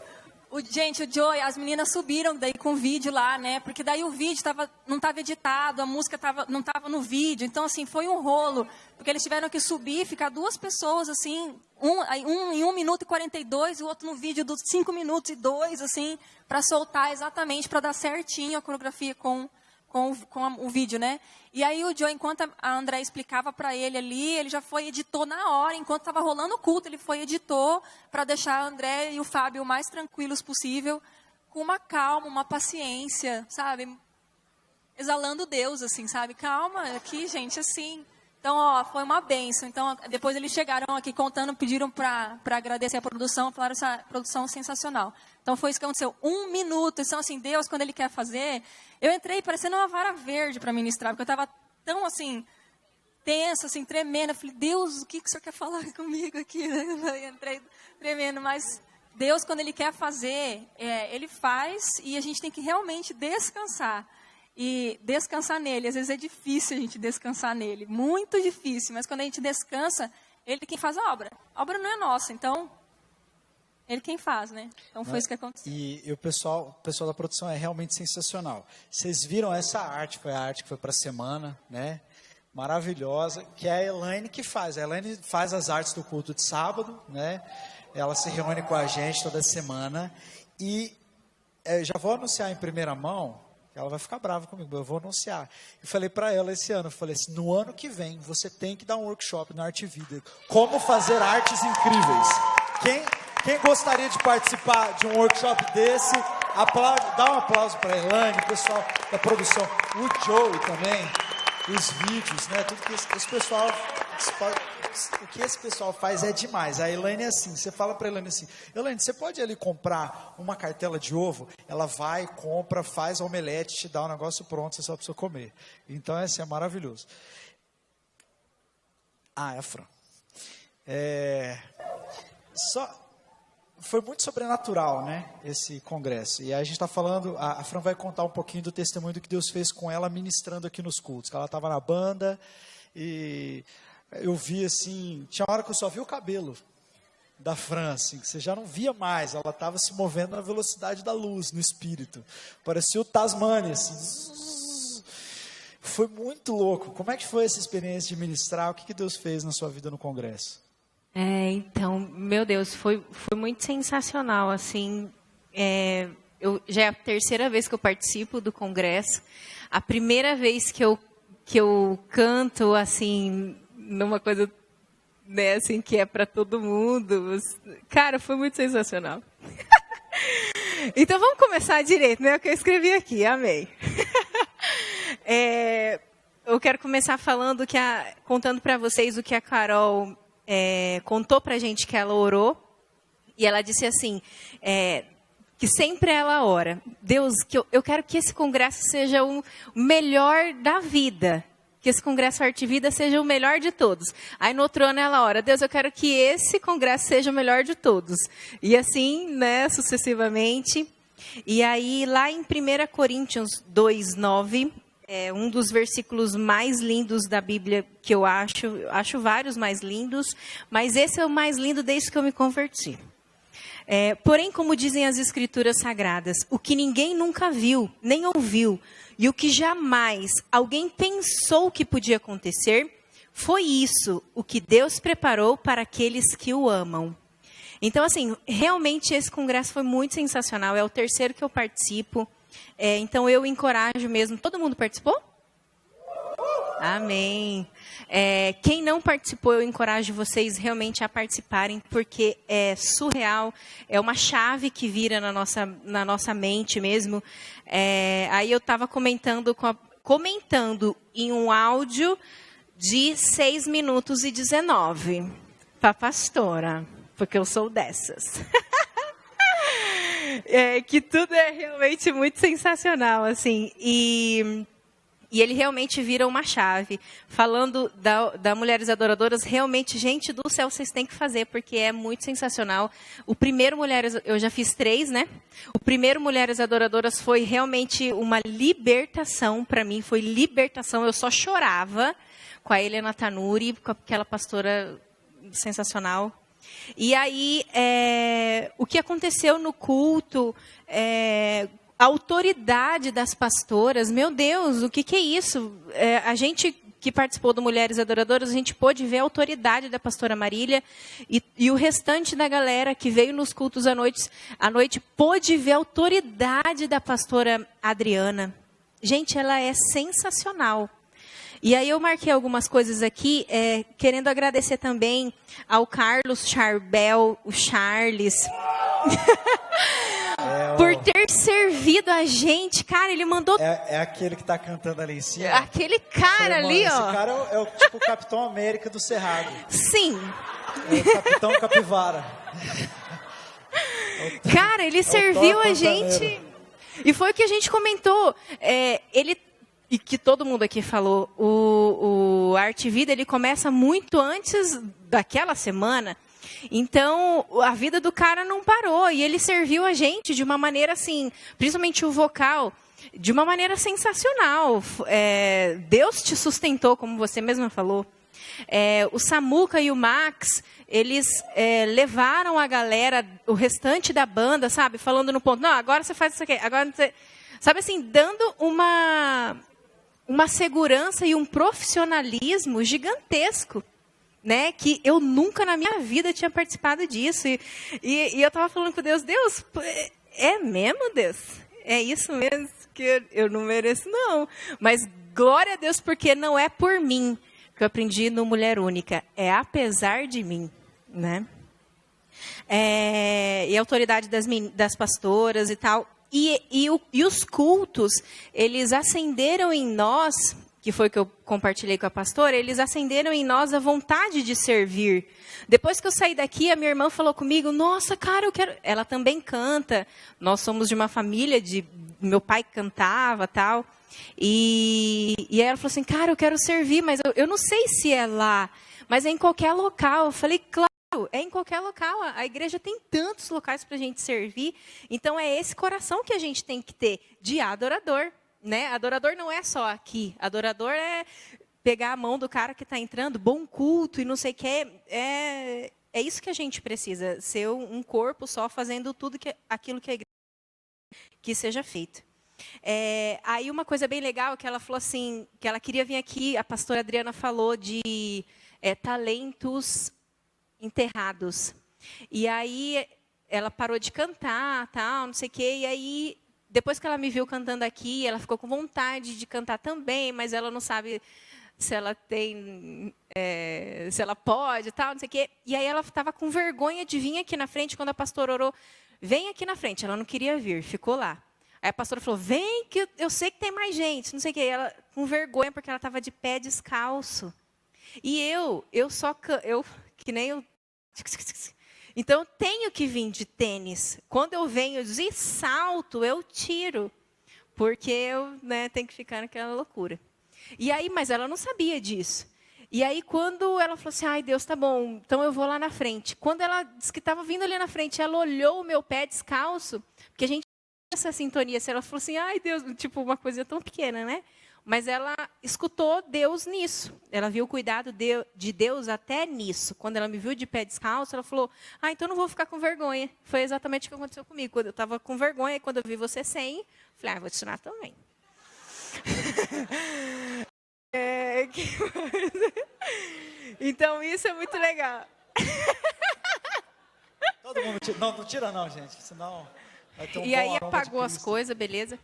Gente, o Joey, as meninas subiram daí com o vídeo lá, né? Porque daí o vídeo não estava editado, a música não estava no vídeo. Então, assim, foi um rolo. Porque eles tiveram que subir, ficar 2 pessoas, assim, um em 1 minuto e 42, e o outro no vídeo dos 5 minutos e 2, assim, para soltar exatamente, para dar certinho a coreografia com o vídeo, né? E aí o Joey, enquanto a André explicava para ele ali, ele já foi editor na hora, enquanto estava rolando o culto, ele foi editor para deixar a André e o Fábio o mais tranquilos possível, com uma calma, uma paciência, sabe? Exalando Deus, assim, sabe? Calma, aqui, gente, assim. Então, ó, foi uma bênção. Então, depois eles chegaram aqui contando, pediram para agradecer a produção, falaram essa produção sensacional. Então, foi isso que aconteceu. 1 minuto. Então, assim, Deus, quando Ele quer fazer... Eu entrei parecendo uma vara verde para ministrar, porque eu estava tão, assim, tensa, assim, tremendo. Eu falei, Deus, o que o Senhor quer falar comigo aqui? Eu entrei tremendo, mas Deus, quando Ele quer fazer, Ele faz e a gente tem que realmente descansar. E descansar nele, às vezes é difícil a gente descansar nele, muito difícil, mas quando a gente descansa, ele é quem faz a obra não é nossa, então, ele quem faz, né? Então foi isso que aconteceu. E o pessoal da produção é realmente sensacional. Vocês viram essa arte, foi a arte que foi para a semana, né? Maravilhosa, que é a Elaine que faz. A Elaine faz as artes do culto de sábado, né? Ela se reúne com a gente toda semana e já vou anunciar em primeira mão. Ela vai ficar brava comigo, eu vou anunciar. Eu falei para ela esse ano, eu falei assim, no ano que vem, você tem que dar um workshop na Arte Vida. Como fazer artes incríveis. Quem gostaria de participar de um workshop desse, dá um aplauso para a Elaine, o pessoal da produção, o Joey também, os vídeos, né? Tudo que esse pessoal... O que esse pessoal faz é demais. A Elaine é assim, você fala para a Elaine assim, Elaine, você pode ali comprar uma cartela de ovo? Ela vai, compra, faz omelete, te dá um negócio pronto, você só precisa comer. Então, é maravilhoso. É a Fran. Foi muito sobrenatural, né, esse congresso. E aí a gente está falando, a Fran vai contar um pouquinho do testemunho do que Deus fez com ela ministrando aqui nos cultos. Que ela estava na banda e... Eu vi assim, tinha hora que eu só vi o cabelo da Fran, assim, que você já não via mais, ela estava se movendo na velocidade da luz, no espírito, parecia o Tasmania, assim, foi muito louco. Como é que foi essa experiência de ministrar? O que Deus fez na sua vida no congresso? Então, meu Deus, foi muito sensacional, assim, já é a 3ª vez que eu participo do congresso, a primeira vez que eu canto, assim, numa coisa, né, assim, que é para todo mundo. Cara, foi muito sensacional. Então, vamos começar direito, né? O que eu escrevi aqui, amei. Eu quero começar falando contando para vocês o que a Carol contou para a gente que ela orou. E ela disse assim, que sempre ela ora. Deus, eu quero que esse congresso seja o melhor da vida. Que esse congresso Arte Vida seja o melhor de todos. Aí no outro ano ela ora, Deus, eu quero que esse congresso seja o melhor de todos. E assim, né, sucessivamente. E aí lá em 1 Coríntios 2:9, um dos versículos mais lindos da Bíblia que eu acho vários mais lindos, mas esse é o mais lindo desde que eu me converti. Porém, como dizem as Escrituras Sagradas, o que ninguém nunca viu, nem ouviu, e o que jamais alguém pensou que podia acontecer, foi isso, o que Deus preparou para aqueles que o amam. Então, assim, realmente esse congresso foi muito sensacional, é o 3º que eu participo, então eu encorajo mesmo. Todo mundo participou? Amém. Quem não participou, eu encorajo vocês realmente a participarem, porque é surreal, é uma chave que vira na nossa mente mesmo. Aí eu estava comentando em um áudio de 6 minutos e 19 para a pastora, porque eu sou dessas. Que tudo é realmente muito sensacional, assim, e ele realmente vira uma chave. Falando da Mulheres Adoradoras, realmente, gente do céu, vocês têm que fazer, porque é muito sensacional. O primeiro Mulheres, eu já fiz 3, né? O primeiro Mulheres Adoradoras foi realmente uma libertação para mim, foi libertação. Eu só chorava com a Helena Tanuri, com aquela pastora sensacional. E aí, o que aconteceu no culto, a autoridade das pastoras, meu Deus, o que é isso? A gente que participou do Mulheres Adoradoras, a gente pôde ver a autoridade da pastora Marília e o restante da galera que veio nos cultos à noite pôde ver a autoridade da pastora Adriana. Gente, ela é sensacional. E aí eu marquei algumas coisas aqui, querendo agradecer também ao Carlos Charbel, o Charles, por ter servido a gente. Cara, ele mandou... É aquele que tá cantando ali em cima? Aquele cara ali, ó. Esse cara é tipo o Capitão América do Cerrado. Sim. É o Capitão Capivara. Cara, ele serviu a gente. E foi o que a gente comentou. E que todo mundo aqui falou, o Arte Vida, ele começa muito antes daquela semana. Então, a vida do cara não parou. E ele serviu a gente de uma maneira assim, principalmente o vocal, de uma maneira sensacional. Deus te sustentou, como você mesma falou. O Samuca e o Max, eles levaram a galera, o restante da banda, sabe? Falando no ponto, não, agora você faz isso aqui. Agora você... Sabe assim, dando uma segurança e um profissionalismo gigantesco, né? Que eu nunca na minha vida tinha participado disso. E eu estava falando com Deus, é mesmo, Deus? É isso mesmo que eu não mereço, não. Mas glória a Deus, porque não é por mim que eu aprendi no Mulher Única, é apesar de mim, né? E a autoridade das pastoras e tal. E os cultos, eles acenderam em nós, que foi que eu compartilhei com a pastora, eles acenderam em nós a vontade de servir. Depois que eu saí daqui, a minha irmã falou comigo, nossa, cara, eu quero... Ela também canta, nós somos de uma família, meu pai cantava, tal. E aí ela falou assim, cara, eu quero servir, mas eu não sei se é lá, mas é em qualquer local. Eu falei, claro. É em qualquer local, a igreja tem tantos locais para a gente servir, então é esse coração que a gente tem que ter de adorador, né? Adorador não é só aqui, adorador é pegar a mão do cara que está entrando, bom culto e não sei o que, é isso que a gente precisa, ser um corpo só fazendo tudo aquilo que a igreja que seja feito. Aí uma coisa bem legal que ela falou assim, que ela queria vir aqui, a pastora Adriana falou de talentos enterrados. E aí ela parou de cantar, tal, não sei o quê, e aí depois que ela me viu cantando aqui, ela ficou com vontade de cantar também, mas ela não sabe se ela tem, se ela pode, tal, não sei o quê. E aí ela estava com vergonha de vir aqui na frente, quando a pastora orou, vem aqui na frente, ela não queria vir, ficou lá. Aí a pastora falou, vem que eu sei que tem mais gente, não sei o quê. E ela com vergonha porque ela estava de pé descalço. E eu que nem eu... Então, eu tenho que vir de tênis. Quando eu venho de salto, eu tiro. Porque eu tenho que ficar naquela loucura. E aí, mas ela não sabia disso. E aí, quando ela falou assim, ai, Deus, tá bom, então eu vou lá na frente. Quando ela disse que estava vindo ali na frente, ela olhou o meu pé descalço, porque a gente tinha essa sintonia. Ela falou assim, ai, Deus, tipo, uma coisa tão pequena, né? Mas ela escutou Deus nisso. Ela viu o cuidado de Deus até nisso. Quando ela me viu de pé descalço, ela falou, então não vou ficar com vergonha. Foi exatamente o que aconteceu comigo. Quando eu estava com vergonha, quando eu vi você sem, falei, vou te ensinar também. Então, isso é muito legal. Todo mundo tira. Não tira não, gente. Senão vai ter E aí apagou as coisas, beleza?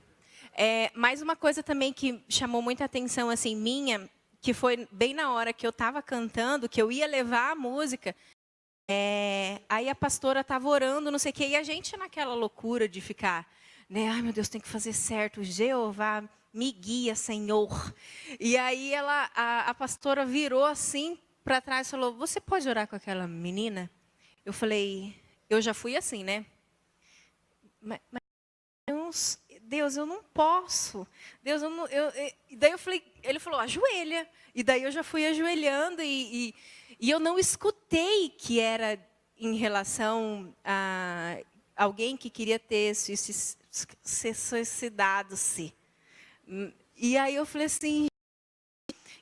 Mais uma coisa também que chamou muita atenção assim, minha, que foi bem na hora que eu estava cantando, que eu ia levar a música, aí a pastora estava orando, não sei o quê, e a gente naquela loucura de ficar, né? Ai, meu Deus, tem que fazer certo, Jeová, me guia, Senhor. E aí a pastora virou assim para trás e falou, você pode orar com aquela menina? Eu falei, eu já fui assim, né? Mas Deus, eu não posso. Deus, eu não... E daí eu falei, ele falou, ajoelha. E daí eu já fui ajoelhando e eu não escutei que era em relação a alguém que queria ter se suicidado-se. E aí eu falei assim,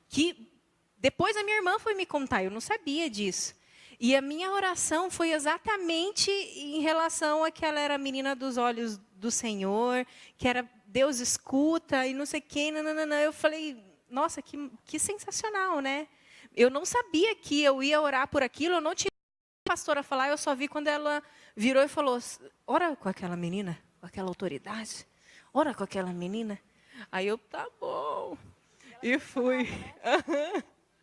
que depois a minha irmã foi me contar, eu não sabia disso. E a minha oração foi exatamente em relação a que ela era a menina dos olhos do Senhor, que era Deus escuta e não sei quem, nananana. Eu falei, nossa, que sensacional, né? Eu não sabia que eu ia orar por aquilo, eu não tinha a pastora falar, eu só vi quando ela virou e falou, ora com aquela menina, com aquela autoridade, ora com aquela menina. Aí eu, tá bom, e fui.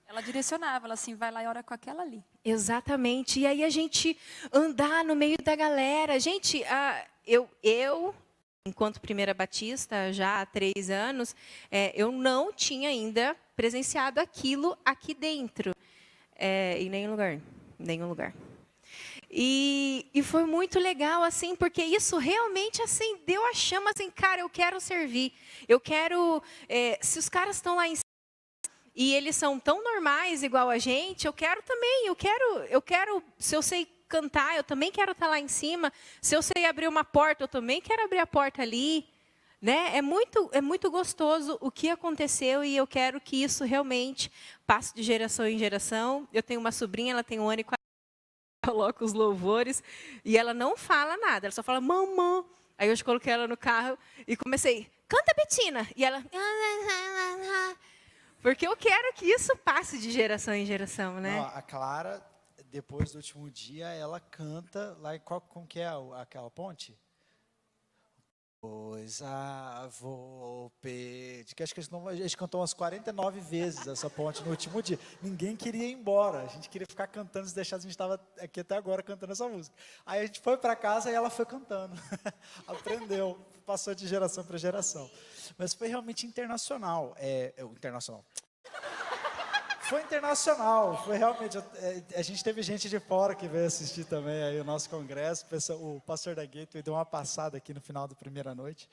Ela direcionava, ela assim, vai lá e ora com aquela ali. Exatamente. E aí a gente andar no meio da galera. Gente, eu enquanto Primeira Batista, já há 3 anos, eu não tinha ainda presenciado aquilo aqui dentro. Em nenhum lugar. E foi muito legal, assim, porque isso realmente acendeu a chama, assim, cara, eu quero servir. Eu quero, se os caras estão lá em e eles são tão normais igual a gente, eu quero também, eu quero, se eu sei cantar, eu também quero estar lá em cima, se eu sei abrir uma porta, eu também quero abrir a porta ali, né? É muito gostoso o que aconteceu e eu quero que isso realmente passe de geração em geração. Eu tenho uma sobrinha, ela tem 1 ano e 4 anos, coloca os louvores e ela não fala nada, ela só fala mamã. Aí eu coloquei ela no carro e comecei, canta Betina, e ela... Porque eu quero que isso passe de geração em geração, né? Não, a Clara, depois do último dia, ela canta lá em como que é aquela ponte? Pois vou pedir, que acho que a gente cantou umas 49 vezes essa ponte no último dia. Ninguém queria ir embora, a gente queria ficar cantando, se deixasse, a gente estava aqui até agora cantando essa música. Aí a gente foi para casa e ela foi cantando, aprendeu, passou de geração para geração. Mas foi realmente internacional, Foi internacional, foi realmente, a gente teve gente de fora que veio assistir também aí o nosso congresso, o pastor da Gateway deu uma passada aqui no final da primeira noite,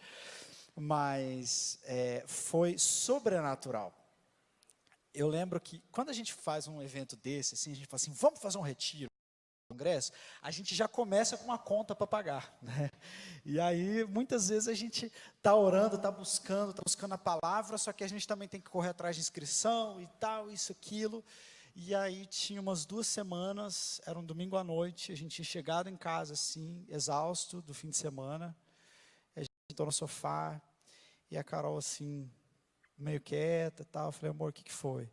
mas foi sobrenatural. Eu lembro que quando a gente faz um evento desse, assim, a gente fala assim, vamos fazer um retiro, congresso, a gente já começa com uma conta para pagar, né? E aí, muitas vezes a gente está orando, está buscando a palavra, só que a gente também tem que correr atrás de inscrição e tal, isso, aquilo. E aí tinha umas 2 semanas, era um domingo à noite, a gente tinha chegado em casa assim, exausto do fim de semana, a gente sentou no sofá, e a Carol assim, meio quieta e tal, eu falei, amor, o que foi?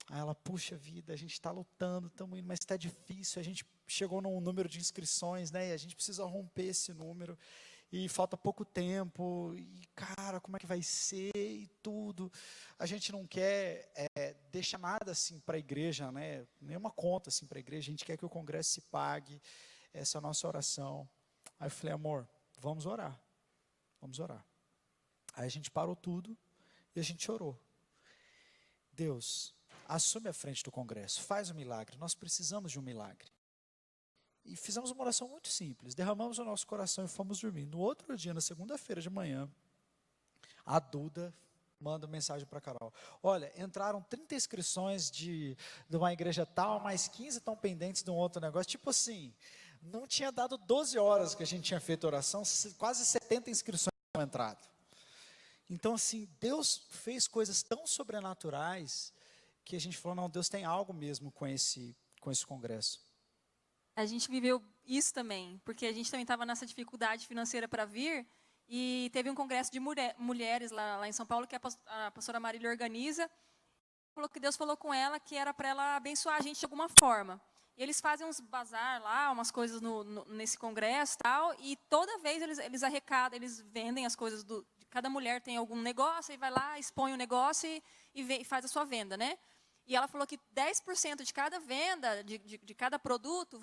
Aí ela, puxa vida, a gente está lutando, estamos indo, mas está difícil, a gente chegou num número de inscrições, né, e a gente precisa romper esse número, e falta pouco tempo, e cara, como é que vai ser, e tudo, a gente não quer deixar nada assim para a igreja, né, nenhuma conta assim para a igreja, a gente quer que o congresso se pague, essa é a nossa oração. Aí eu falei, amor, vamos orar, aí a gente parou tudo, e a gente orou, Deus, assume a frente do congresso, faz um milagre, nós precisamos de um milagre. E fizemos uma oração muito simples, derramamos o nosso coração e fomos dormir. No outro dia, na segunda-feira de manhã, a Duda manda mensagem para a Carol. Olha, entraram 30 inscrições de uma igreja tal, mais 15 estão pendentes de um outro negócio. Tipo assim, não tinha dado 12 horas que a gente tinha feito oração, quase 70 inscrições tinham entrado. Então assim, Deus fez coisas tão sobrenaturais que a gente falou, não, Deus tem algo mesmo com esse congresso. A gente viveu isso também, porque a gente também estava nessa dificuldade financeira para vir, e teve um congresso de mulheres lá em São Paulo, que a pastora Marília organiza, que Deus falou com ela que era para ela abençoar a gente de alguma forma. E eles fazem uns bazar lá, umas coisas nesse congresso e tal, e toda vez eles arrecadam, eles vendem as coisas, cada mulher tem algum negócio, e vai lá, expõe o negócio e faz a sua venda, né? E ela falou que 10% de cada venda, de cada produto,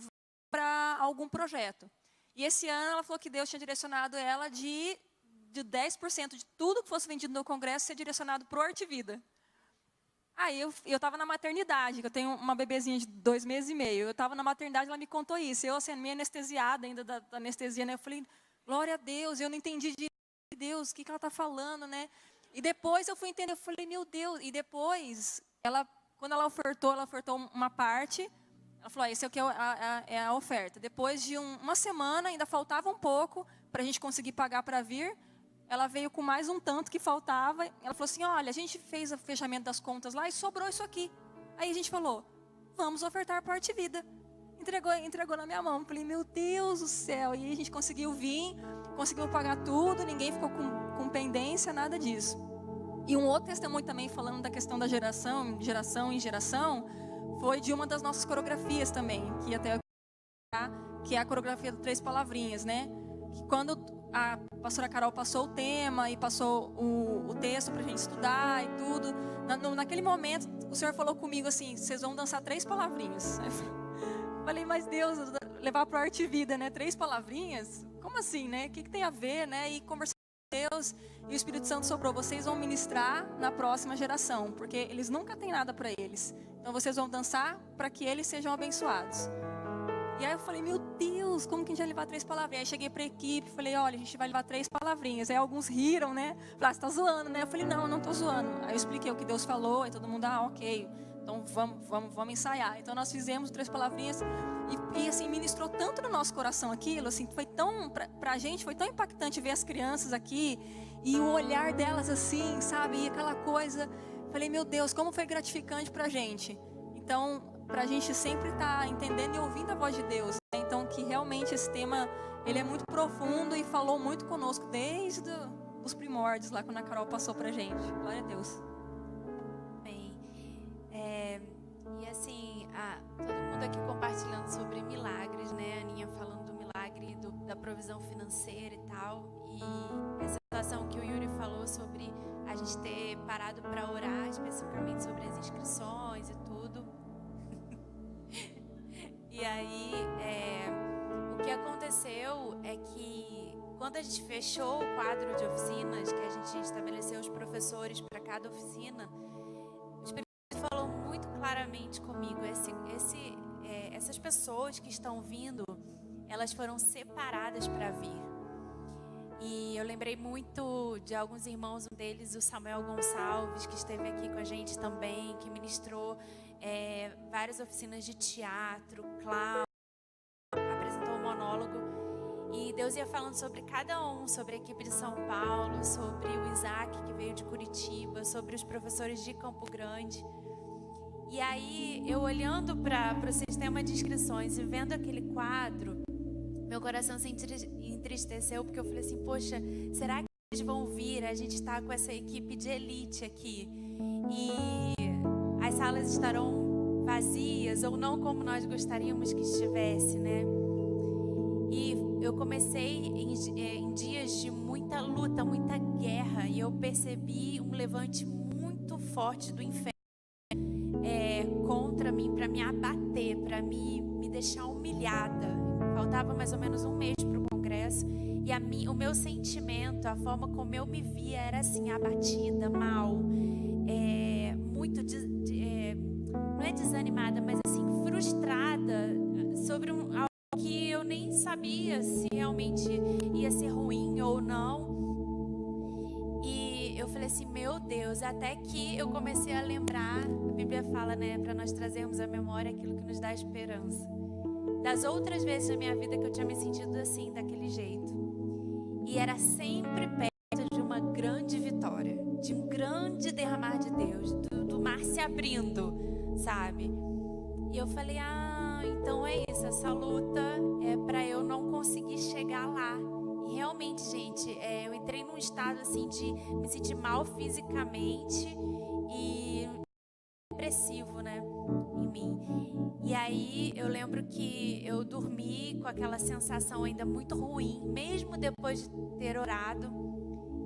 para algum projeto. E esse ano ela falou que Deus tinha direcionado ela de 10% de tudo que fosse vendido no congresso ser direcionado para o Artivida. Aí eu estava na maternidade, que eu tenho uma bebezinha de 2 meses e meio. Eu estava na maternidade, ela me contou isso. Eu, assim, meio anestesiada ainda da anestesia, né? Eu falei, glória a Deus, eu não entendi de Deus, o que ela está falando, né? E depois eu fui entender, eu falei, meu Deus. E depois, quando ela ofertou uma parte. Ela falou, esse aqui é a oferta. Depois de uma semana, ainda faltava um pouco para a gente conseguir pagar para vir. Ela veio com mais um tanto que faltava. Ela falou assim, olha, a gente fez o fechamento das contas lá e sobrou isso aqui. Aí a gente falou, vamos ofertar para a Artivida. entregou na minha mão. Falei, meu Deus do céu. E a gente conseguiu vir, conseguiu pagar tudo, ninguém ficou com pendência, nada disso. E um outro testemunho também, falando da questão da geração em geração, foi de uma das nossas coreografias também, que até que é a coreografia do 3 palavrinhas, né? Que quando a pastora Carol passou o tema e passou o texto para a gente estudar e tudo, naquele momento o Senhor falou comigo assim, vocês vão dançar 3 palavrinhas. Eu falei, mas Deus, levar para a Arte e Vida, né? 3 palavrinhas? Como assim, né? O que tem a ver, né? E conversando com Deus, e o Espírito Santo soprou, vocês vão ministrar na próxima geração, porque eles nunca têm nada para eles. Então vocês vão dançar para que eles sejam abençoados. E aí eu falei, meu Deus, como que a gente vai levar 3 palavrinhas? Aí cheguei para a equipe, falei, olha, a gente vai levar 3 palavrinhas. Aí alguns riram, né? Falaram, você tá zoando, né? Eu falei, não, eu não tô zoando. Aí eu expliquei o que Deus falou, aí todo mundo, ok, então vamos ensaiar. Então nós fizemos 3 palavrinhas e assim, ministrou tanto no nosso coração aquilo, assim, foi tão, pra gente, foi tão impactante ver as crianças aqui e o olhar delas assim, sabe? E aquela coisa, falei, meu Deus, como foi gratificante pra gente. Então, para a gente sempre estar entendendo e ouvindo a voz de Deus, né? Então, que realmente esse tema, ele é muito profundo e falou muito conosco desde os primórdios, lá quando a Carol passou para a gente. Glória a Deus. Bem, e assim, todo mundo aqui compartilhando sobre milagres, né? A Aninha falando do milagre, da provisão financeira e tal. E essa situação que o Yuri falou sobre a gente ter parado para orar, especificamente sobre as inscrições e tudo. E aí, o que aconteceu é que quando a gente fechou o quadro de oficinas, que a gente estabeleceu os professores para cada oficina, o Espírito Santo falou muito claramente comigo, essas pessoas que estão vindo, elas foram separadas para vir. E eu lembrei muito de alguns irmãos, um deles, o Samuel Gonçalves, que esteve aqui com a gente também, que ministrou várias oficinas de teatro, clown, apresentou um monólogo. E Deus ia falando sobre cada um, sobre a equipe de São Paulo, sobre o Isaac, que veio de Curitiba, sobre os professores de Campo Grande. E aí, eu olhando para o sistema de inscrições e vendo aquele quadro, meu coração se entristeceu, porque eu falei assim, poxa, será que eles vão vir? A gente está com essa equipe de elite aqui. E as salas estarão vazias ou não como nós gostaríamos que estivesse, né? E eu comecei em dias de muita luta, muita guerra, e eu percebi um levante muito forte do inferno contra mim, para me abater, para me deixar humilhada. Faltava mais ou menos um mês para o congresso, e o meu sentimento, a forma como eu me via era assim, abatida, mal, muito, não é desanimada, mas assim, frustrada sobre algo que eu nem sabia se realmente ia ser ruim ou não. E eu falei assim, meu Deus, até que eu comecei a lembrar, a Bíblia fala, né, para nós trazermos à memória aquilo que nos dá esperança. Das outras vezes na minha vida que eu tinha me sentido assim, daquele jeito. E era sempre perto de uma grande vitória, de um grande derramar de Deus, do mar se abrindo, sabe? E eu falei, então é isso, essa luta é para eu não conseguir chegar lá. E realmente, gente, eu entrei num estado assim de me sentir mal fisicamente e depressivo, né, em mim. E aí eu lembro que eu dormi com aquela sensação ainda muito ruim, mesmo depois de ter orado.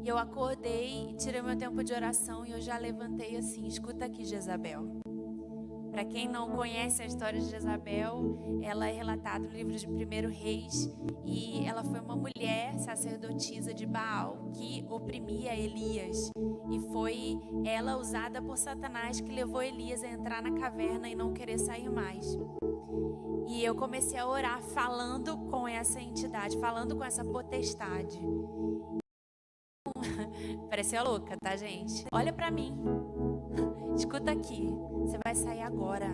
E eu acordei, tirei meu tempo de oração e eu já levantei assim, escuta aqui, Jezabel. Para quem não conhece a história de Jezabel, ela é relatada no livro de 1 Reis, e ela foi uma mulher sacerdotisa de Baal que oprimia Elias, e foi ela usada por Satanás que levou Elias a entrar na caverna e não querer sair mais. E eu comecei a orar falando com essa entidade, falando com essa potestade. Parecia louca, tá, gente? Olha pra mim. Escuta aqui. Você vai sair agora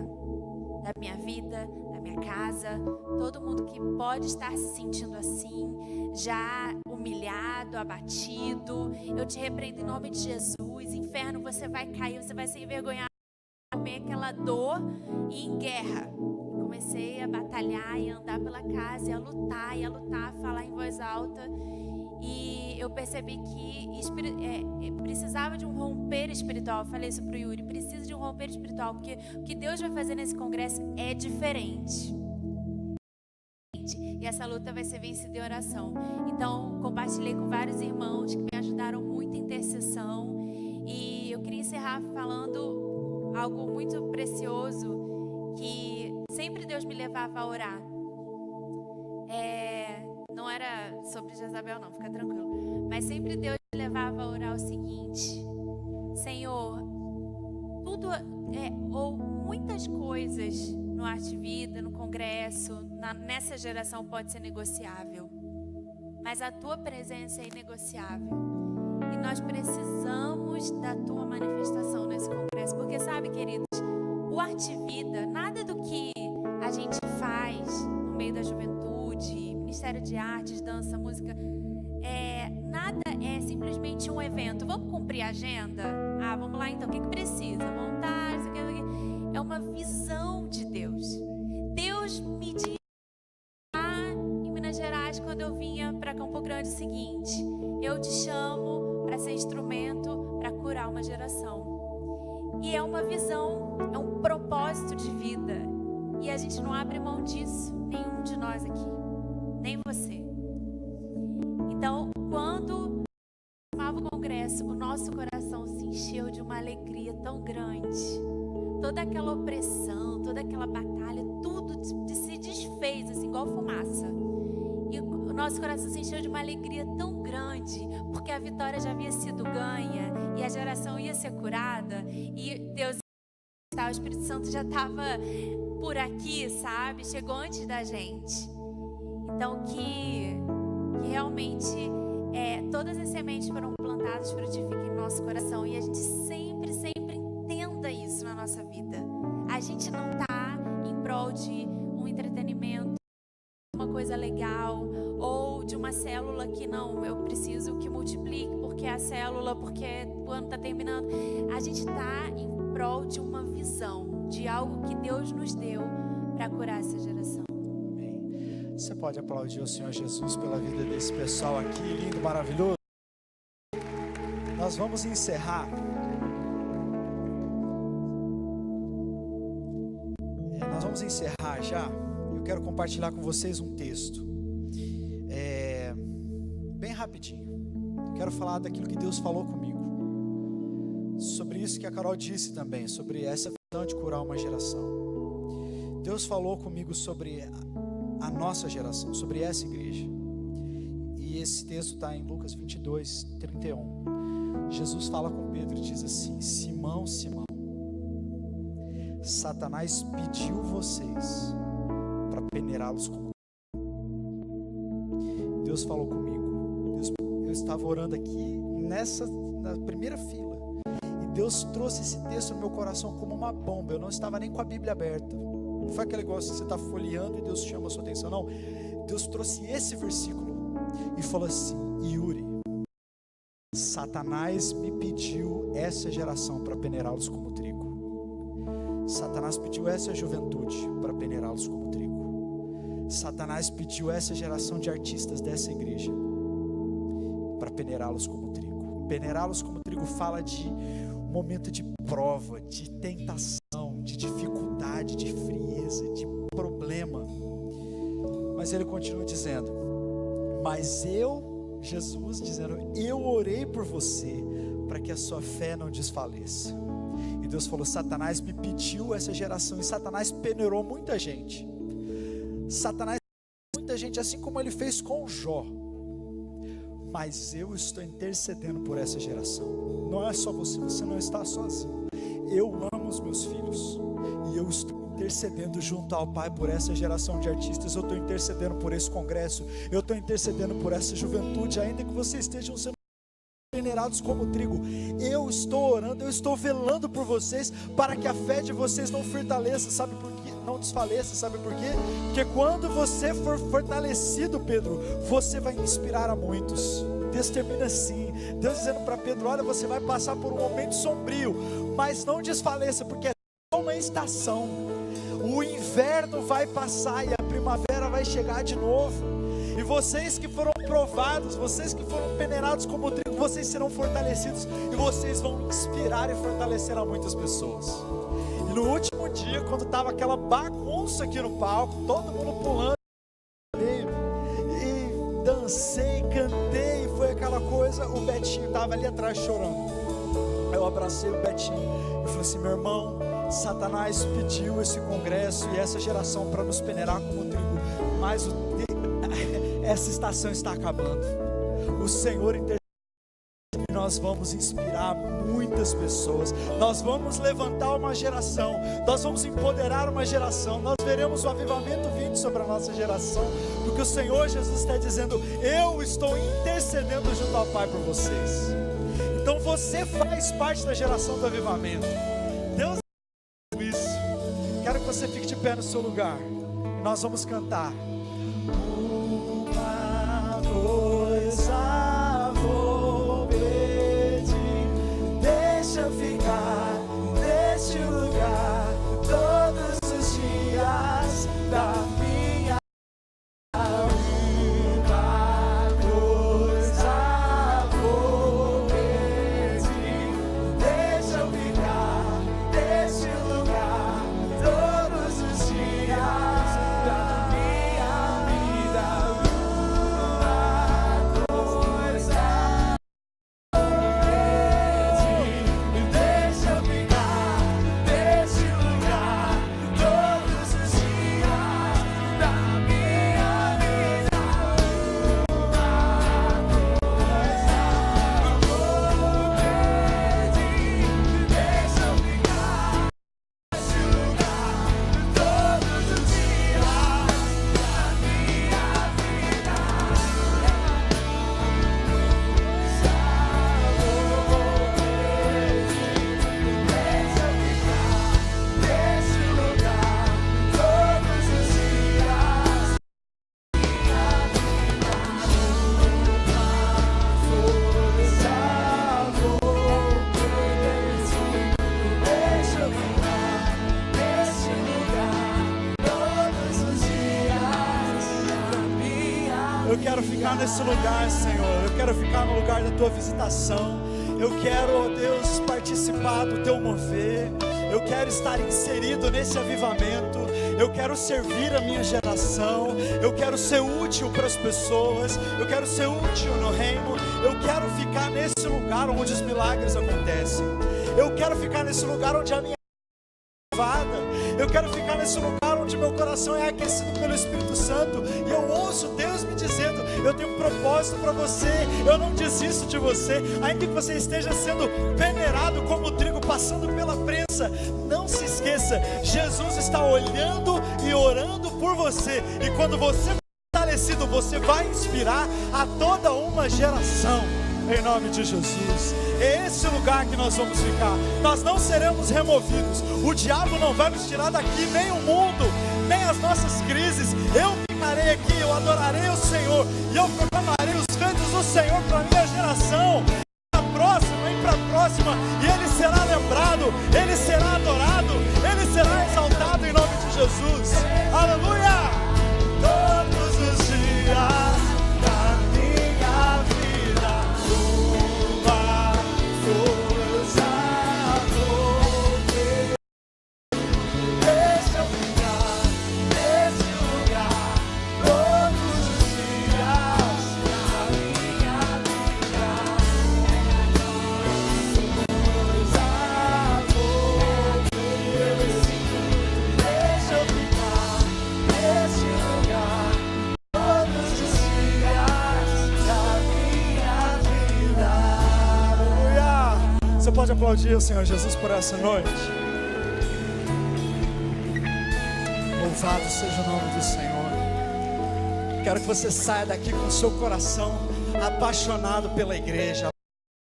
da minha vida, da minha casa. Todo mundo que pode estar se sentindo assim, já humilhado, abatido, eu te repreendo em nome de Jesus. Inferno, você vai cair, você vai ser envergonhado transformei aquela dor em guerra. Comecei a batalhar e a andar pela casa, e a lutar, a falar em voz alta. E eu percebi que precisava de um romper espiritual. Eu falei isso pro Yuri, precisa de um romper espiritual, porque o que Deus vai fazer nesse congresso é diferente. E essa luta vai ser vencida em oração. Então, compartilhei com vários irmãos que me ajudaram muito em intercessão. E eu queria encerrar falando algo muito precioso, que sempre Deus me levava a orar. Não era sobre Jezabel não, fica tranquilo. Mas sempre Deus me levava a orar o seguinte: Senhor, tudo ou muitas coisas no Arte Vida, no congresso, nessa geração pode ser negociável, mas a tua presença é inegociável. E nós precisamos da tua manifestação nesse congresso, porque sabe, queridos, o Arte Vida, nada do que a gente faz no meio da juventude, Ministério de Artes, dança, música, nada é simplesmente um evento. Vamos cumprir a agenda? Vamos lá então, o que precisa? Montar, isso aqui. É uma visão de Deus. Deus me disse lá em Minas Gerais, quando eu vinha para Campo Grande, o seguinte: eu te chamo para ser instrumento para curar uma geração. E é uma visão, é um propósito de vida. E a gente não abre mão disso, nenhum de nós aqui, nem você. Então, quando chamava o congresso, o nosso coração se encheu de uma alegria tão grande. Toda aquela opressão, toda aquela batalha, tudo se desfez, assim, igual fumaça. E o nosso coração se encheu de uma alegria tão grande, porque a vitória já havia sido ganha, e a geração ia ser curada, e Deus, o Espírito Santo já estava por aqui, sabe? Chegou antes da gente. Então, que realmente todas as sementes foram plantadas, frutifiquem no nosso coração, e a gente sempre entenda isso na nossa vida. A gente não está em prol de um entretenimento, uma coisa legal, ou de uma célula que não, eu preciso que multiplique, porque a célula, porque o ano está terminando. A gente está em prol de uma visão, de algo que Deus nos deu para curar essa geração. Amém. Você pode aplaudir o Senhor Jesus pela vida desse pessoal aqui, lindo, maravilhoso. Nós vamos encerrar. Nós vamos encerrar já. Eu quero compartilhar com vocês um texto. Bem rapidinho. Eu quero falar daquilo que Deus falou comigo. Sobre isso que a Carol disse também, sobre essa visão de curar uma geração. Deus falou comigo sobre a nossa geração, sobre essa igreja. E esse texto está em Lucas 22, 31. Jesus fala com Pedro e diz assim: Simão, Simão, Satanás pediu vocês para peneirá-los como... Deus falou comigo. Eu estava orando aqui na primeira fila, e Deus trouxe esse texto no meu coração como uma bomba. Eu não estava nem com a Bíblia aberta. Não foi aquele negócio que você está folheando e Deus chama a sua atenção, não. Deus trouxe esse versículo e falou assim: Yuri, Satanás me pediu essa geração para peneirá-los como trigo. Satanás pediu essa juventude para peneirá-los como trigo. Satanás pediu essa geração de artistas dessa igreja para peneirá-los como trigo. Peneirá-los como trigo fala de um momento de prova, de tentação, de dificuldade, de frieza, de problema. Mas ele continua dizendo: mas Jesus dizendo, eu orei por você para que a sua fé não desfaleça. E Deus falou: Satanás me pediu essa geração, e Satanás peneirou muita gente. Satanás peneirou muita gente, assim como ele fez com Jó. Mas eu estou intercedendo por essa geração. Não é só você, você não está sozinho. Eu amo os meus filhos, e eu estou intercedendo junto ao Pai por essa geração de artistas. Eu estou intercedendo por esse congresso, eu estou intercedendo por essa juventude, ainda que vocês estejam sendo peneirados como trigo. Eu estou orando, eu estou velando por vocês, para que a fé de vocês não fortaleça, sabe por quê? Não desfaleça, sabe por quê? Porque quando você for fortalecido, Pedro, você vai inspirar a muitos. Deus termina assim, Deus dizendo para Pedro: olha, você vai passar por um momento sombrio, mas não desfaleça, porque é tão uma estação. O inverno vai passar e a primavera vai chegar de novo. E vocês que foram provados, vocês que foram peneirados como trigo, vocês serão fortalecidos e vocês vão inspirar e fortalecer a muitas pessoas. E no último dia, quando estava aquela bagunça aqui no palco, todo mundo pulando, e dancei, cantei, foi aquela coisa, o Betinho estava ali atrás chorando. Eu abracei o Betinho e falei assim: meu irmão, Satanás pediu esse congresso e essa geração para nos peneirar como trigo, mas essa estação está acabando. O Senhor intercede e nós vamos inspirar muitas pessoas, nós vamos levantar uma geração, nós vamos empoderar uma geração, nós veremos o avivamento vindo sobre a nossa geração, porque o Senhor Jesus está dizendo: eu estou intercedendo junto ao Pai por vocês. Então você faz parte da geração do avivamento. Deus é isso. Quero que você fique de pé no seu lugar e nós vamos cantar. Uma coisa vou pedir, deixa eu ficar neste lugar todos os dias da minha vida. Coisa vou pedir, deixa eu ficar neste lugar todos os dias da minha vida. Uma coisa deixa eu ficar neste lugar todos os dias da minha vida. Deixa eu ficar neste lugar todos os dias da minha vida. Deixa eu ficar neste lugar todos os dias. Deixa eu ficar neste lugar todos os dias da minha. Eu quero ficar nesse lugar, Senhor. Eu quero ficar no lugar da tua visitação. Eu quero, ó Deus, participar do teu mover. Eu quero estar inserido nesse avivamento. Eu quero servir a minha geração. Eu quero ser útil para as pessoas. Eu quero ser útil no reino. Eu quero ficar nesse lugar onde os milagres acontecem. Eu quero ficar nesse lugar onde a minha eu quero ficar nesse lugar onde meu coração é aquecido pelo Espírito Santo e eu ouço Deus me dizendo: eu tenho um propósito para você, eu não desisto de você, ainda que você esteja sendo peneirado como trigo, passando pela prensa. Não se esqueça, Jesus está olhando e orando por você, e quando você for fortalecido, você vai inspirar a toda uma geração. Em nome de Jesus, é esse lugar que nós vamos ficar. Nós não seremos removidos. O diabo não vai nos tirar daqui, nem o mundo, nem as nossas crises. Eu ficarei aqui, eu adorarei o Senhor e eu proclamarei os feitos do Senhor para a minha geração, para a próxima e para a próxima. E Ele será lembrado, Ele será adorado, Ele será exaltado em nome de Jesus. Aleluia! Todos os dias da minha vida, uma coisa vou ter. Deixa eu ficar nesse lugar todos os dias da minha vida. Coisa vou ter. Deixa eu ficar nesse lugar todos os dias da minha vida. Aleluia! Você pode aplaudir o Senhor Jesus por essa noite? Louvado seja o nome do Senhor. Quero que você saia daqui com o seu coração apaixonado pela igreja,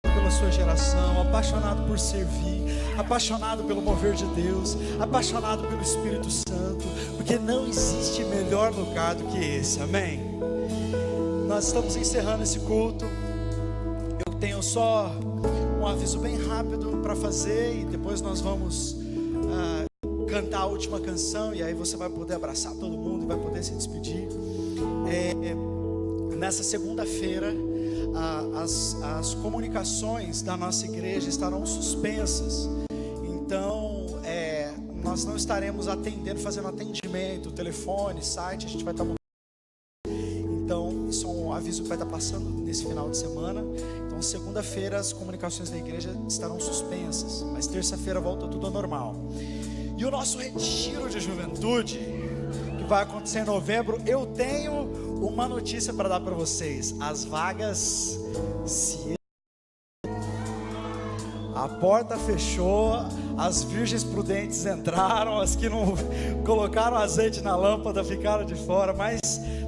pela sua geração, apaixonado por servir, apaixonado pelo mover de Deus, apaixonado pelo Espírito Santo, porque não existe melhor lugar do que esse, amém? Nós estamos encerrando esse culto. Eu tenho só um aviso bem rápido para fazer e depois nós vamos cantar a última canção, e aí você vai poder abraçar todo mundo e vai poder se despedir. Nessa segunda-feira, as comunicações da nossa igreja estarão suspensas. Então, nós não estaremos fazendo atendimento, telefone, site, a gente vai estar mudando. Então, isso é um aviso que vai estar passando nesse final de semana. Então, segunda-feira as comunicações da igreja estarão suspensas, mas terça-feira volta tudo ao normal. E o nosso retiro de juventude, que vai acontecer em novembro, eu tenho uma notícia para dar para vocês. As vagas a porta fechou, as virgens prudentes entraram, as que não colocaram azeite na lâmpada ficaram de fora, mas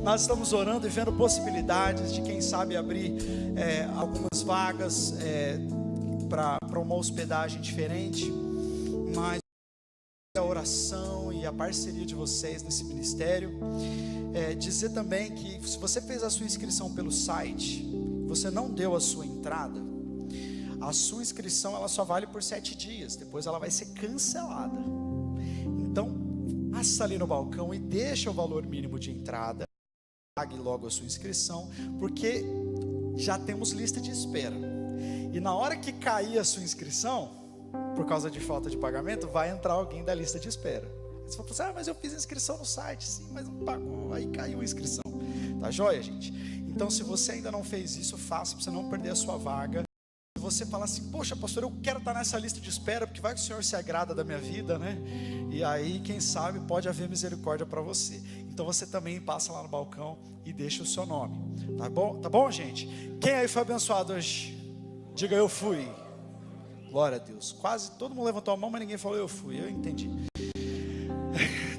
nós estamos orando e vendo possibilidades de, quem sabe, abrir algumas vagas para uma hospedagem diferente. Mas a oração e a parceria de vocês nesse ministério, dizer também que se você fez a sua inscrição pelo site, você não deu a sua entrada, a sua inscrição ela só vale por 7 dias, depois ela vai ser cancelada. Então passa ali no balcão e deixa o valor mínimo de entrada, pague logo a sua inscrição, porque já temos lista de espera, e na hora que cair a sua inscrição, por causa de falta de pagamento, vai entrar alguém da lista de espera. Você vai falar, mas eu fiz a inscrição no site, sim, mas não pagou, aí caiu a inscrição. Tá joia, gente? Então, se você ainda não fez isso, faça, para você não perder a sua vaga. Se você falar assim, poxa, pastor, eu quero estar nessa lista de espera, porque vai que o Senhor se agrada da minha vida, né? E aí, quem sabe, pode haver misericórdia para você. Então, você também passa lá no balcão e deixa o seu nome. Tá bom? Tá bom, gente? Quem aí foi abençoado hoje? Diga, eu fui. Glória a Deus. Quase todo mundo levantou a mão, mas ninguém falou eu fui. Eu entendi.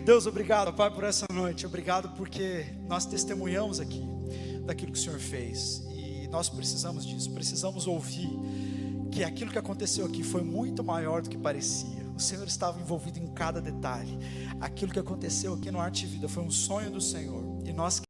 Deus, obrigado, Pai, por essa noite. Obrigado porque nós testemunhamos aqui daquilo que o Senhor fez. E nós precisamos disso. Precisamos ouvir que aquilo que aconteceu aqui foi muito maior do que parecia. O Senhor estava envolvido em cada detalhe. Aquilo que aconteceu aqui no Arte Vida foi um sonho do Senhor. E nós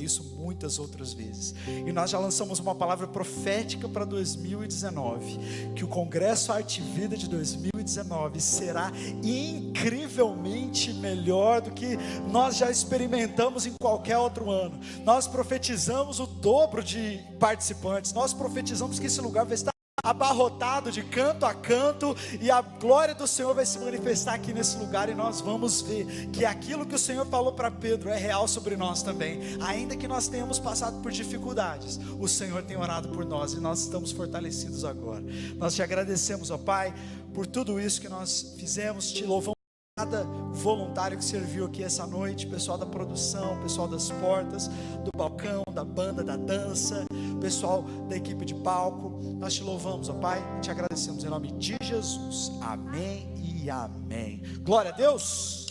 isso muitas outras vezes, e nós já lançamos uma palavra profética para 2019, que o Congresso Arte Vida de 2019 será incrivelmente melhor do que nós já experimentamos em qualquer outro ano. Nós profetizamos o dobro de participantes, nós profetizamos que esse lugar vai estar abarrotado de canto a canto, e a glória do Senhor vai se manifestar aqui nesse lugar, e nós vamos ver que aquilo que o Senhor falou para Pedro é real sobre nós também. Ainda que nós tenhamos passado por dificuldades, o Senhor tem orado por nós, e nós estamos fortalecidos agora. Nós te agradecemos, ó Pai, por tudo isso que nós fizemos, te louvamos. Cada voluntário que serviu aqui essa noite, pessoal da produção, pessoal das portas, do balcão, da banda, da dança, pessoal da equipe de palco, nós te louvamos, ó Pai, e te agradecemos em nome de Jesus, amém e amém. Glória a Deus.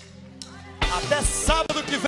Até sábado que vem.